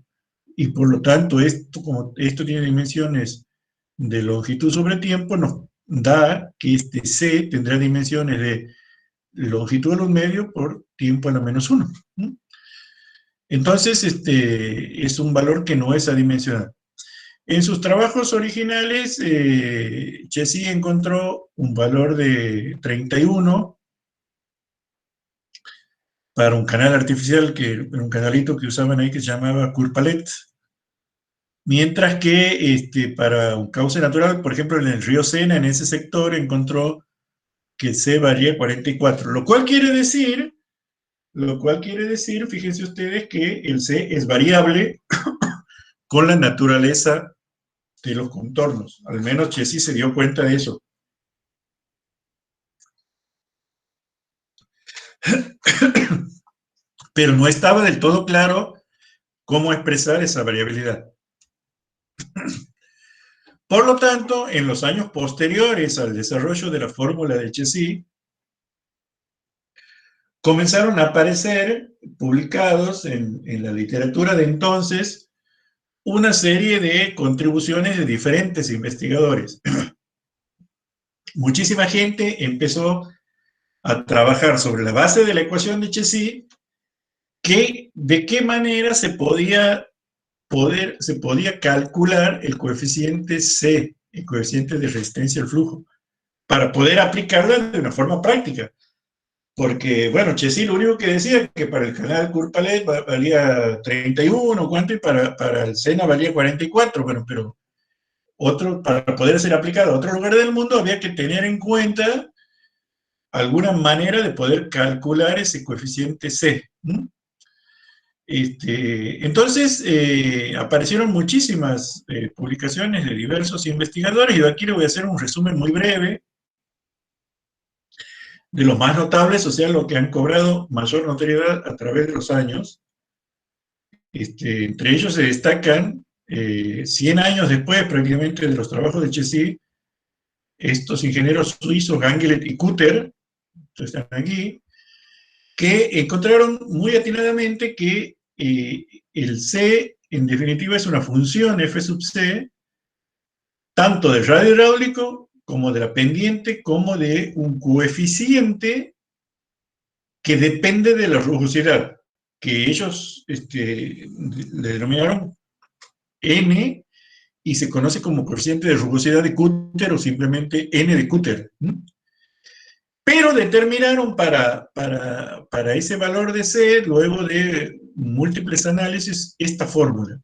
Y por lo tanto, como esto tiene dimensiones de longitud sobre tiempo, nos da que este C tendrá dimensiones de longitud al 1/2 por tiempo a la -1. Entonces, es un valor que no es adimensional. En sus trabajos originales, Chessy encontró un valor de 31 para un canal artificial, un canalito que usaban ahí que se llamaba Courpalet, mientras que para un cauce natural, por ejemplo, en el río Sena, en ese sector, encontró que el C varía 44, lo cual quiere decir, fíjense ustedes, que el C es variable con la naturaleza de los contornos. Al menos Chessy se dio cuenta de eso. Pero no estaba del todo claro cómo expresar esa variabilidad. Por lo tanto, en los años posteriores al desarrollo de la fórmula de Chessy, comenzaron a aparecer, publicados en la literatura de entonces, una serie de contribuciones de diferentes investigadores. Muchísima gente empezó a trabajar sobre la base de la ecuación de Chessy, de qué manera se podía calcular el coeficiente C, el coeficiente de resistencia al flujo, para poder aplicarla de una forma práctica. Porque, bueno, Chessy lo único que decía que para el canal Courpalet valía 31, ¿cuánto? Y para el Sena valía 44, bueno, pero para poder ser aplicado a otro lugar del mundo había que tener en cuenta alguna manera de poder calcular ese coeficiente C. Entonces, aparecieron muchísimas publicaciones de diversos investigadores, y yo aquí le voy a hacer un resumen muy breve de los más notables, o sea, lo que han cobrado mayor notoriedad a través de los años. Entre ellos se destacan, 100 años después prácticamente de los trabajos de Chessy, estos ingenieros suizos, Gangelet y Kutter, que están aquí, que encontraron muy atinadamente que el C, en definitiva, es una función f sub c, tanto del radio hidráulico como de la pendiente, como de un coeficiente que depende de la rugosidad, que ellos le denominaron N, y se conoce como coeficiente de rugosidad de Kutter o simplemente N de Kutter. Pero determinaron para ese valor de C, luego de múltiples análisis, esta fórmula.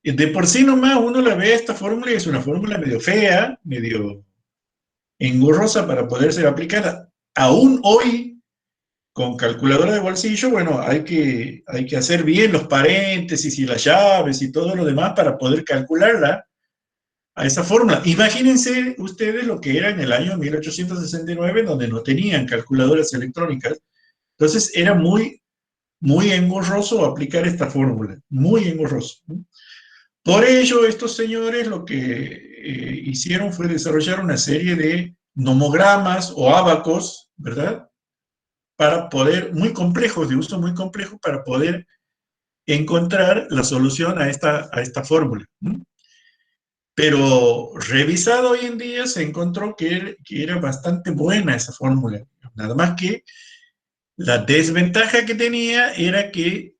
De por sí nomás uno la ve esta fórmula y es una fórmula medio fea, medio engorrosa para poder ser aplicada. Aún hoy, con calculadora de bolsillo, bueno, hay que hacer bien los paréntesis y las llaves y todo lo demás para poder calcularla a esa fórmula. Imagínense ustedes lo que era en el año 1869, donde no tenían calculadoras electrónicas. Entonces era muy, muy engorroso aplicar esta fórmula, muy engorroso. Por ello, estos señores lo que hicieron fue desarrollar una serie de nomogramas o ábacos, ¿verdad? Para poder, muy complejos, de uso muy complejo, para poder encontrar la solución a esta fórmula. Pero revisado hoy en día se encontró que era bastante buena esa fórmula. Nada más que la desventaja que tenía era que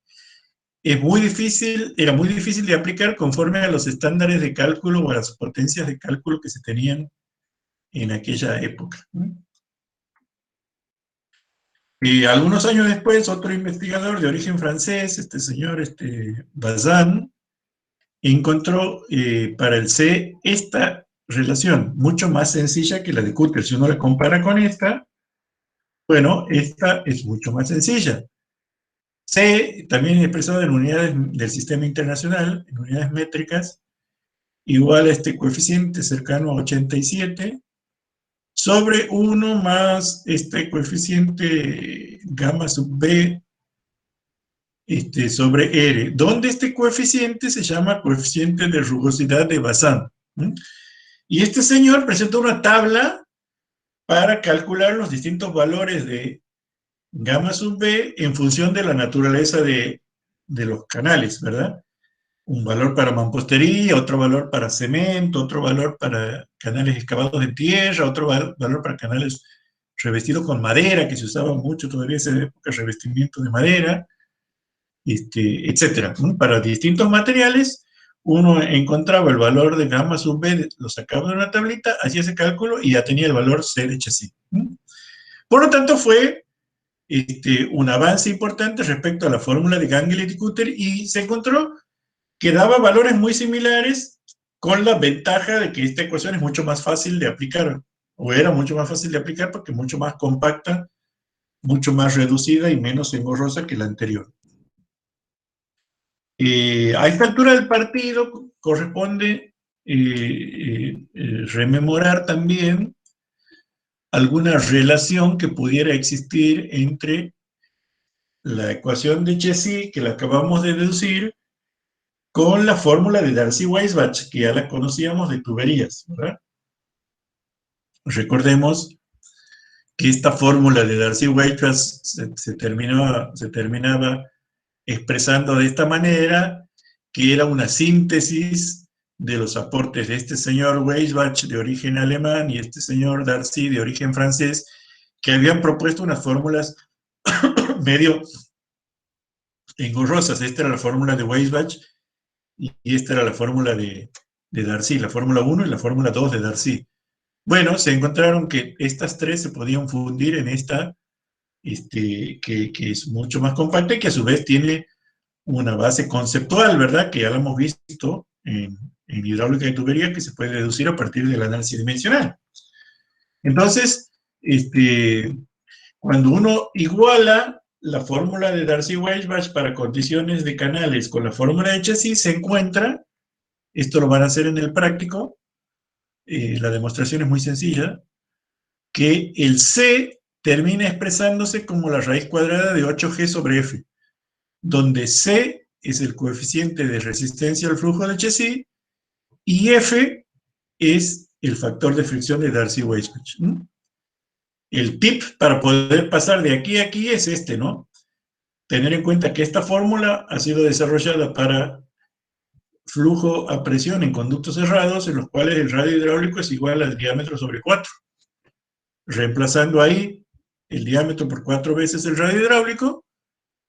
era muy difícil de aplicar conforme a los estándares de cálculo o a las potencias de cálculo que se tenían en aquella época. Y algunos años después, otro investigador de origen francés, este señor Bazin, encontró para el C esta relación, mucho más sencilla que la de Kutter. Si uno la compara con esta, bueno, esta es mucho más sencilla. C, también expresado en unidades del sistema internacional, en unidades métricas, igual a este coeficiente cercano a 87, sobre 1 más este coeficiente gamma sub B sobre R, donde este coeficiente se llama coeficiente de rugosidad de Bazin. Y este señor presentó una tabla para calcular los distintos valores de gamma sub B en función de la naturaleza de los canales, ¿verdad? Un valor para mampostería, otro valor para cemento, otro valor para canales excavados en tierra, otro valor para canales revestidos con madera, que se usaba mucho todavía en esa época, revestimiento de madera, etcétera. Para distintos materiales, uno encontraba el valor de gamma sub B, lo sacaba de una tablita, hacía ese cálculo y ya tenía el valor C de chasis. Por lo tanto, fue un avance importante respecto a la fórmula de Gangel y Kutter, y se encontró que daba valores muy similares, con la ventaja de que esta ecuación es mucho más fácil de aplicar, o era mucho más fácil de aplicar porque mucho más compacta, mucho más reducida y menos engorrosa que la anterior. A esta altura del partido corresponde rememorar también alguna relación que pudiera existir entre la ecuación de Chezy, que la acabamos de deducir, con la fórmula de Darcy-Weisbach, que ya la conocíamos de tuberías, ¿verdad? Recordemos que esta fórmula de Darcy-Weisbach se terminaba expresando de esta manera, que era una síntesis de los aportes de este señor Weisbach de origen alemán y este señor Darcy de origen francés, que habían propuesto unas fórmulas medio engorrosas. Esta era la fórmula de Weisbach y esta era la fórmula de Darcy, la fórmula 1 y la fórmula 2 de Darcy. Bueno, se encontraron que estas tres se podían fundir en esta, que es mucho más compacta y que a su vez tiene una base conceptual, ¿verdad? Que ya lo hemos visto en hidráulica de tubería, que se puede deducir a partir del análisis dimensional. Entonces, cuando uno iguala la fórmula de Darcy-Weisbach para condiciones de canales con la fórmula de Chezy, se encuentra, esto lo van a hacer en el práctico, la demostración es muy sencilla, que el C termina expresándose como la raíz cuadrada de 8G sobre F, donde C es el coeficiente de resistencia al flujo de Chezy y F es el factor de fricción de Darcy-Weisbach. El tip para poder pasar de aquí a aquí es ¿no? Tener en cuenta que esta fórmula ha sido desarrollada para flujo a presión en conductos cerrados, en los cuales el radio hidráulico es igual al diámetro sobre 4. Reemplazando ahí el diámetro por 4 veces el radio hidráulico,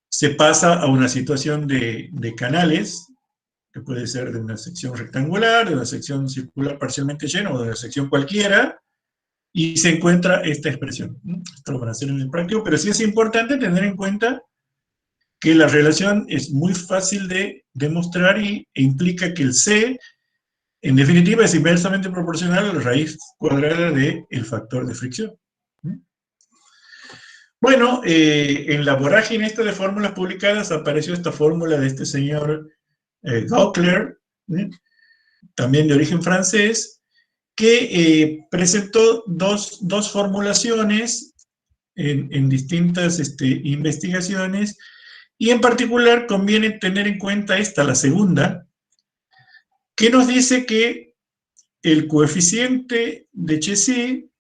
se pasa a una situación de canales, que puede ser de una sección rectangular, de una sección circular parcialmente llena o de una sección cualquiera, y se encuentra esta expresión. Esto lo van a hacer en el práctico, pero sí es importante tener en cuenta que la relación es muy fácil de demostrar e implica que el C, en definitiva, es inversamente proporcional a la raíz cuadrada del factor de fricción. Bueno, en la vorágine esta de fórmulas publicadas apareció esta fórmula de este señor Gaukler, también de origen francés, que presentó dos formulaciones en distintas investigaciones, y en particular conviene tener en cuenta esta, la segunda, que nos dice que el coeficiente de Chezy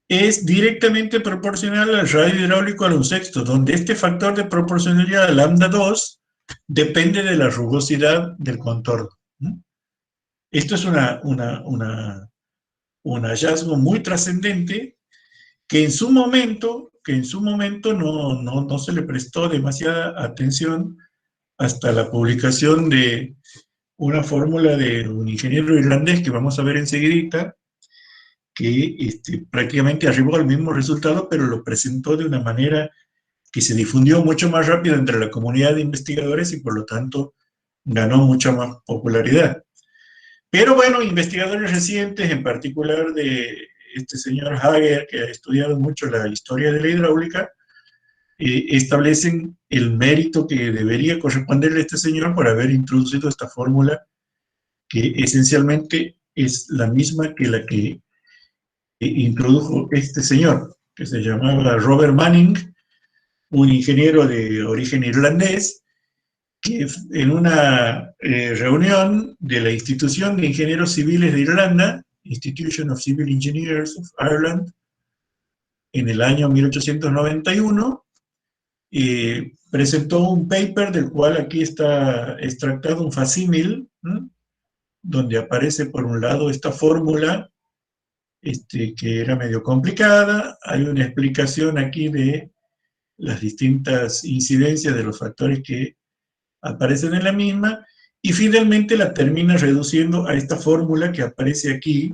es directamente proporcional al radio hidráulico al 1/6, donde este factor de proporcionalidad, lambda 2, depende de la rugosidad del contorno. Esto es un hallazgo muy trascendente que en su momento no se le prestó demasiada atención hasta la publicación de una fórmula de un ingeniero irlandés que vamos a ver enseguidita, que prácticamente arribó al mismo resultado, pero lo presentó de una manera que se difundió mucho más rápido entre la comunidad de investigadores y por lo tanto ganó mucha más popularidad. Pero bueno, investigadores recientes, en particular de este señor Hager, que ha estudiado mucho la historia de la hidráulica, establecen el mérito que debería corresponderle a este señor por haber introducido esta fórmula, que esencialmente es la misma que la que introdujo este señor, que se llamaba Robert Manning, un ingeniero de origen irlandés, que en una reunión de la Institución de Ingenieros Civiles de Irlanda, Institution of Civil Engineers of Ireland, en el año 1891, presentó un paper del cual aquí está extractado un facímil, donde aparece por un lado esta fórmula, que era medio complicada. Hay una explicación aquí de las distintas incidencias de los factores que aparecen en la misma, y finalmente la termina reduciendo a esta fórmula que aparece aquí,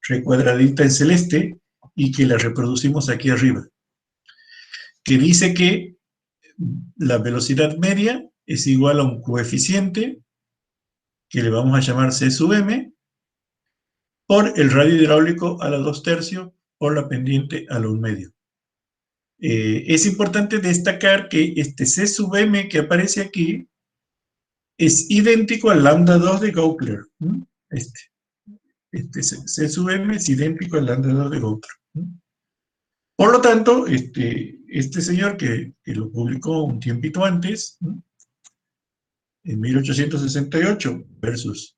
recuadradita en celeste, y que la reproducimos aquí arriba, que dice que la velocidad media es igual a un coeficiente, que le vamos a llamar C sub m, por el radio hidráulico a la 2/3 por la pendiente a la 1/2. Es importante destacar que este C sub m que aparece aquí es idéntico al lambda 2 de Gaukler. C sub m es idéntico al lambda 2 de Gaukler. Por lo tanto, este señor que lo publicó un tiempito antes, en 1868 versus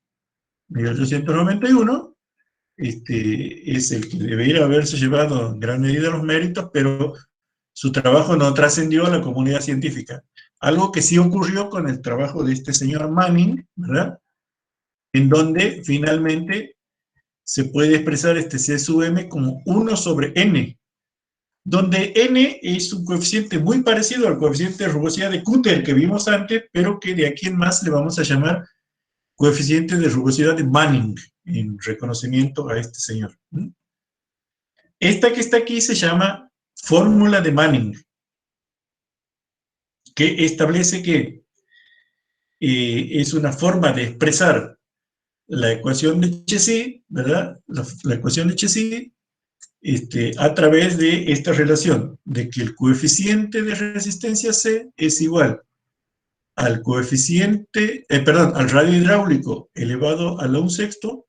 1891, es el que debería haberse llevado en gran medida los méritos, pero su trabajo no trascendió a la comunidad científica. Algo que sí ocurrió con el trabajo de este señor Manning, ¿verdad? En donde finalmente se puede expresar este C sub m como 1 sobre n, donde n es un coeficiente muy parecido al coeficiente de rugosidad de Kutter que vimos antes, pero que de aquí en más le vamos a llamar coeficiente de rugosidad de Manning, en reconocimiento a este señor. Esta que está aquí se llama fórmula de Manning, que establece que es una forma de expresar la ecuación de Chezy, ¿verdad? La ecuación de Chezy, a través de esta relación, de que el coeficiente de resistencia C es igual al coeficiente, al radio hidráulico elevado a la 1/6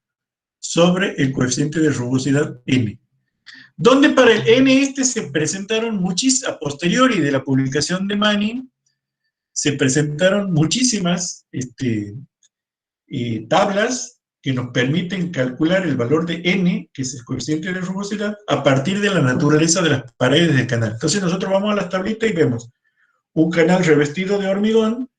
sobre el coeficiente de rugosidad N. Donde para el N se presentaron a posteriori de la publicación de Manning, se presentaron muchísimas tablas que nos permiten calcular el valor de N, que es el coeficiente de rugosidad, a partir de la naturaleza de las paredes del canal. Entonces nosotros vamos a las tablitas y vemos un canal revestido de hormigón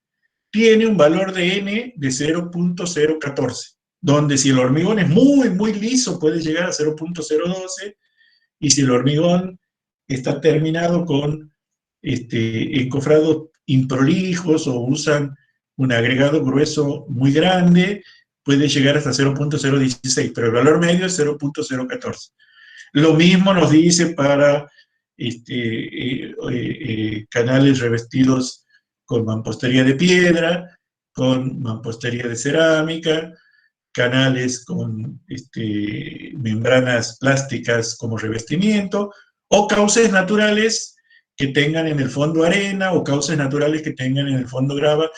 tiene un valor de N de 0.014, donde si el hormigón es muy, muy liso puede llegar a 0.012, y si el hormigón está terminado con encofrados improlijos o usan un agregado grueso muy grande, puede llegar hasta 0.016, pero el valor medio es 0.014. Lo mismo nos dice para canales revestidos con mampostería de piedra, con mampostería de cerámica, canales con membranas plásticas como revestimiento, o cauces naturales que tengan en el fondo arena, o cauces naturales que tengan en el fondo grava.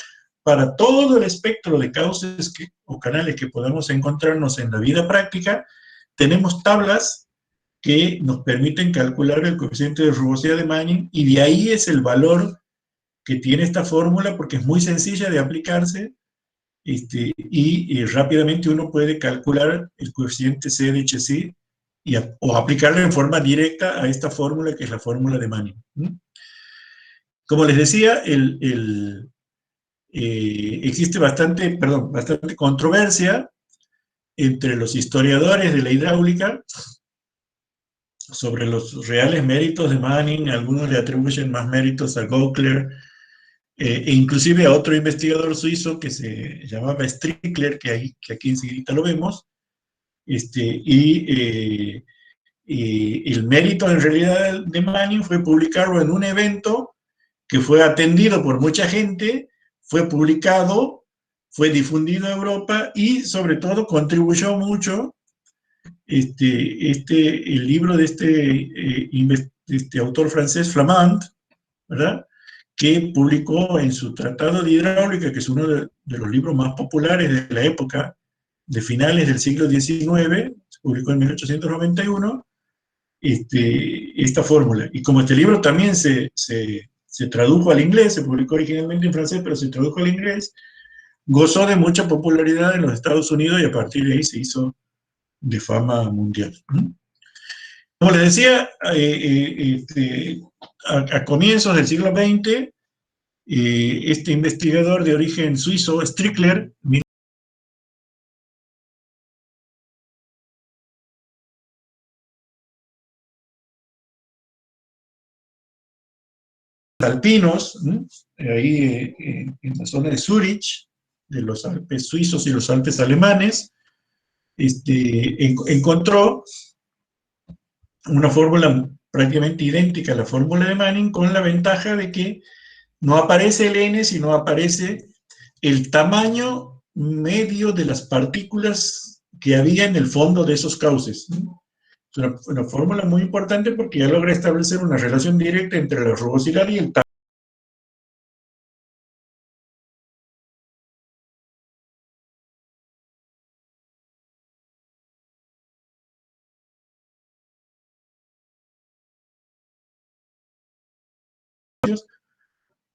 Para todo el espectro de cauces o canales que podemos encontrarnos en la vida práctica, tenemos tablas que nos permiten calcular el coeficiente de rugosidad de Manning, y de ahí es el valor que tiene esta fórmula, porque es muy sencilla de aplicarse, y rápidamente uno puede calcular el coeficiente C de Chesi o aplicarlo en forma directa a esta fórmula, que es la fórmula de Manning. Como les decía, existe bastante controversia entre los historiadores de la hidráulica sobre los reales méritos de Manning. Algunos le atribuyen más méritos a Gaukler, e inclusive a otro investigador suizo que se llamaba Strickler, que aquí enseguida lo vemos, y el mérito en realidad de Manning fue publicarlo en un evento que fue atendido por mucha gente, fue publicado, fue difundido en Europa y sobre todo contribuyó mucho el libro de este autor francés, Flamand, ¿verdad?, que publicó en su Tratado de Hidráulica, que es uno de los libros más populares de la época, de finales del siglo XIX, se publicó en 1891, esta fórmula. Y como este libro también se tradujo al inglés, se publicó originalmente en francés, pero se tradujo al inglés, gozó de mucha popularidad en los Estados Unidos y a partir de ahí se hizo de fama mundial. Como les decía, a comienzos del siglo XX, este investigador de origen suizo, Strickler, alpinos, ahí en la zona de Zurich, de los Alpes suizos y los Alpes alemanes, encontró una fórmula prácticamente idéntica a la fórmula de Manning, con la ventaja de que no aparece el n, sino aparece el tamaño medio de las partículas que había en el fondo de esos cauces. Es una fórmula muy importante porque ya logra establecer una relación directa entre la rugosidad y el tamaño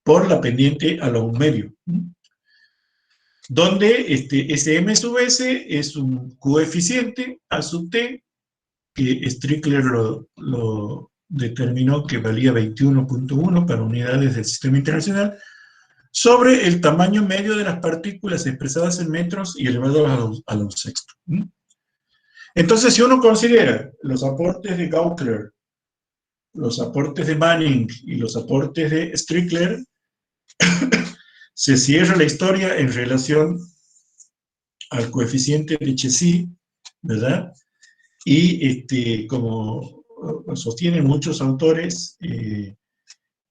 por la pendiente a lo medio, donde ese m sub s es un coeficiente a sub t, que Strickler lo determinó que valía 21.1 para unidades del sistema internacional, sobre el tamaño medio de las partículas expresadas en metros y elevado a un sexto. Entonces, si uno considera los aportes de Gaukler, los aportes de Manning y los aportes de Strickler, se cierra la historia en relación al coeficiente de Chesi, ¿verdad? Y como sostienen muchos autores,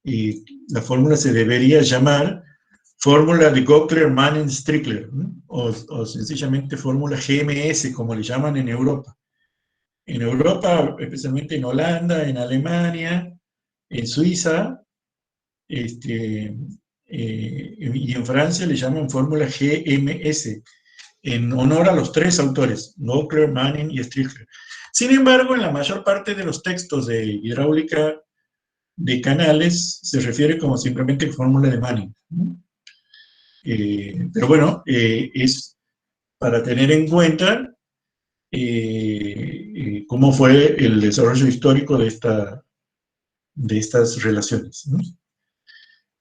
la fórmula se debería llamar fórmula de Gaukler-Manning-Strickler, o sencillamente fórmula GMS, como le llaman en Europa. En Europa, especialmente en Holanda, en Alemania, en Suiza, y en Francia le llaman fórmula GMS, en honor a los tres autores, Gaukler, Manning y Strickler. Sin embargo, en la mayor parte de los textos de hidráulica de canales se refiere como simplemente fórmula de Manning. Pero bueno, es para tener en cuenta cómo fue el desarrollo histórico de estas relaciones.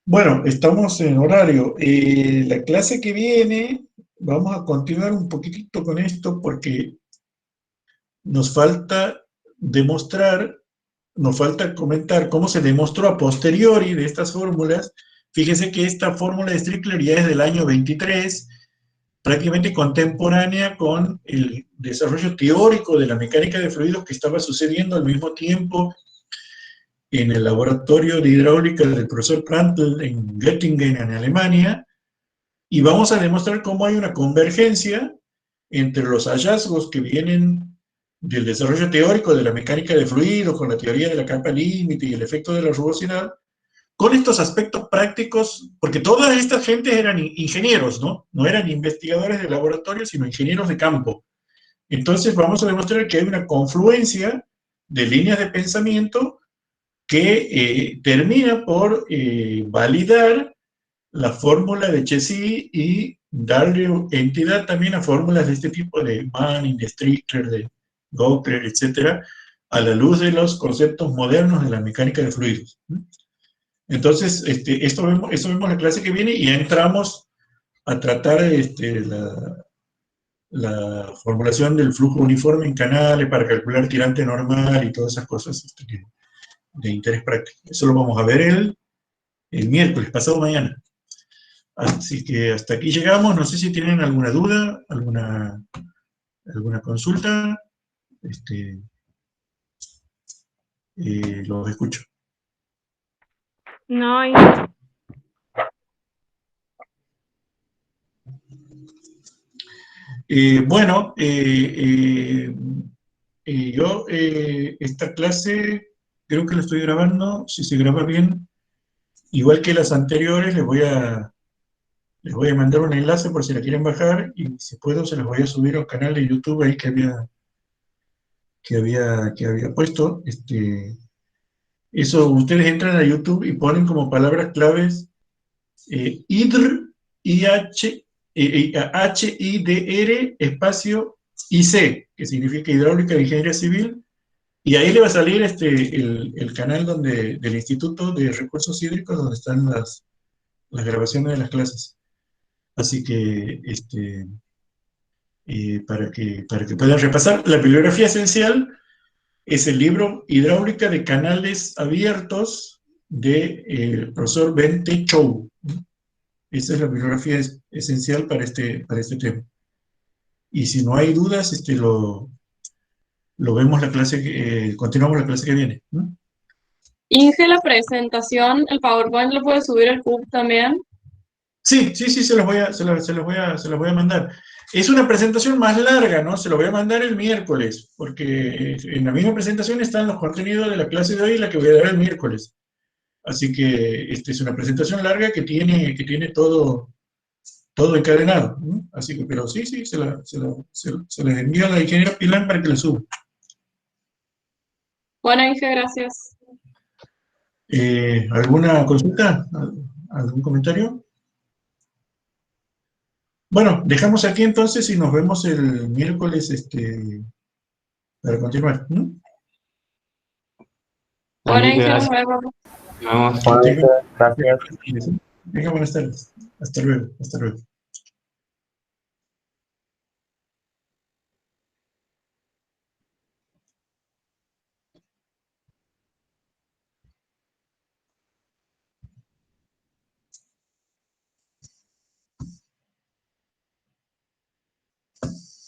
Bueno, estamos en horario. La clase que viene vamos a continuar un poquitito con esto porque nos falta comentar cómo se demostró a posteriori de estas fórmulas. Fíjense que esta fórmula de Strickler ya es del año 23, prácticamente contemporánea con el desarrollo teórico de la mecánica de fluidos que estaba sucediendo al mismo tiempo en el laboratorio de hidráulica del profesor Prantl en Göttingen, en Alemania, y vamos a demostrar cómo hay una convergencia entre los hallazgos que vienen del desarrollo teórico de la mecánica de fluidos, con la teoría de la capa límite y el efecto de la rugosidad, con estos aspectos prácticos, porque toda esta gente eran ingenieros, ¿no? No eran investigadores de laboratorio, sino ingenieros de campo. Entonces vamos a demostrar que hay una confluencia de líneas de pensamiento que termina por validar la fórmula de Chesi y darle entidad también a fórmulas de este tipo de Manning, de Strickler, de Gaucker, etcétera, a la luz de los conceptos modernos de la mecánica de fluidos. Entonces, esto vemos la clase que viene y ya entramos a tratar la formulación del flujo uniforme en canales para calcular tirante normal y todas esas cosas de interés práctico. Eso lo vamos a ver el miércoles, pasado mañana. Así que hasta aquí llegamos. No sé si tienen alguna duda, alguna consulta. Los escucho. No, Inge. Bueno, yo esta clase creo que la estoy grabando. Si se graba bien, igual que las anteriores, les voy a mandar un enlace por si la quieren bajar, y si puedo se los voy a subir al canal de YouTube ahí que había puesto. Eso, ustedes entran a YouTube y ponen como palabras claves HIDR, HIDR, espacio IC, que significa Hidráulica de Ingeniería Civil, y ahí le va a salir el canal del Instituto de Recursos Hídricos, donde están las grabaciones de las clases. Así que, para que puedan repasar, la bibliografía esencial es el libro Hidráulica de Canales Abiertos del profesor Bente Chou. Esa es la bibliografía esencial para este tema. Y si no hay dudas, lo vemos continuamos la clase que viene. Inge, la presentación, el PowerPoint lo puede subir al CUP también. Sí, se los voy a mandar. Es una presentación más larga, ¿no? Se lo voy a mandar el miércoles, porque en la misma presentación están los contenidos de la clase de hoy, la que voy a dar el miércoles. Así que es una presentación larga que tiene todo encadenado, ¿no? Así que, pero sí, se les envío a la ingeniera Pilán para que la suba. Bueno, Inge, gracias. ¿Alguna consulta? ¿Algún comentario? Bueno, dejamos aquí entonces y nos vemos el miércoles para continuar. Bueno, Inge, nos Gracias. vemos. Nos vemos. Que tengan- Gracias. Venga, buenas tardes. Hasta luego.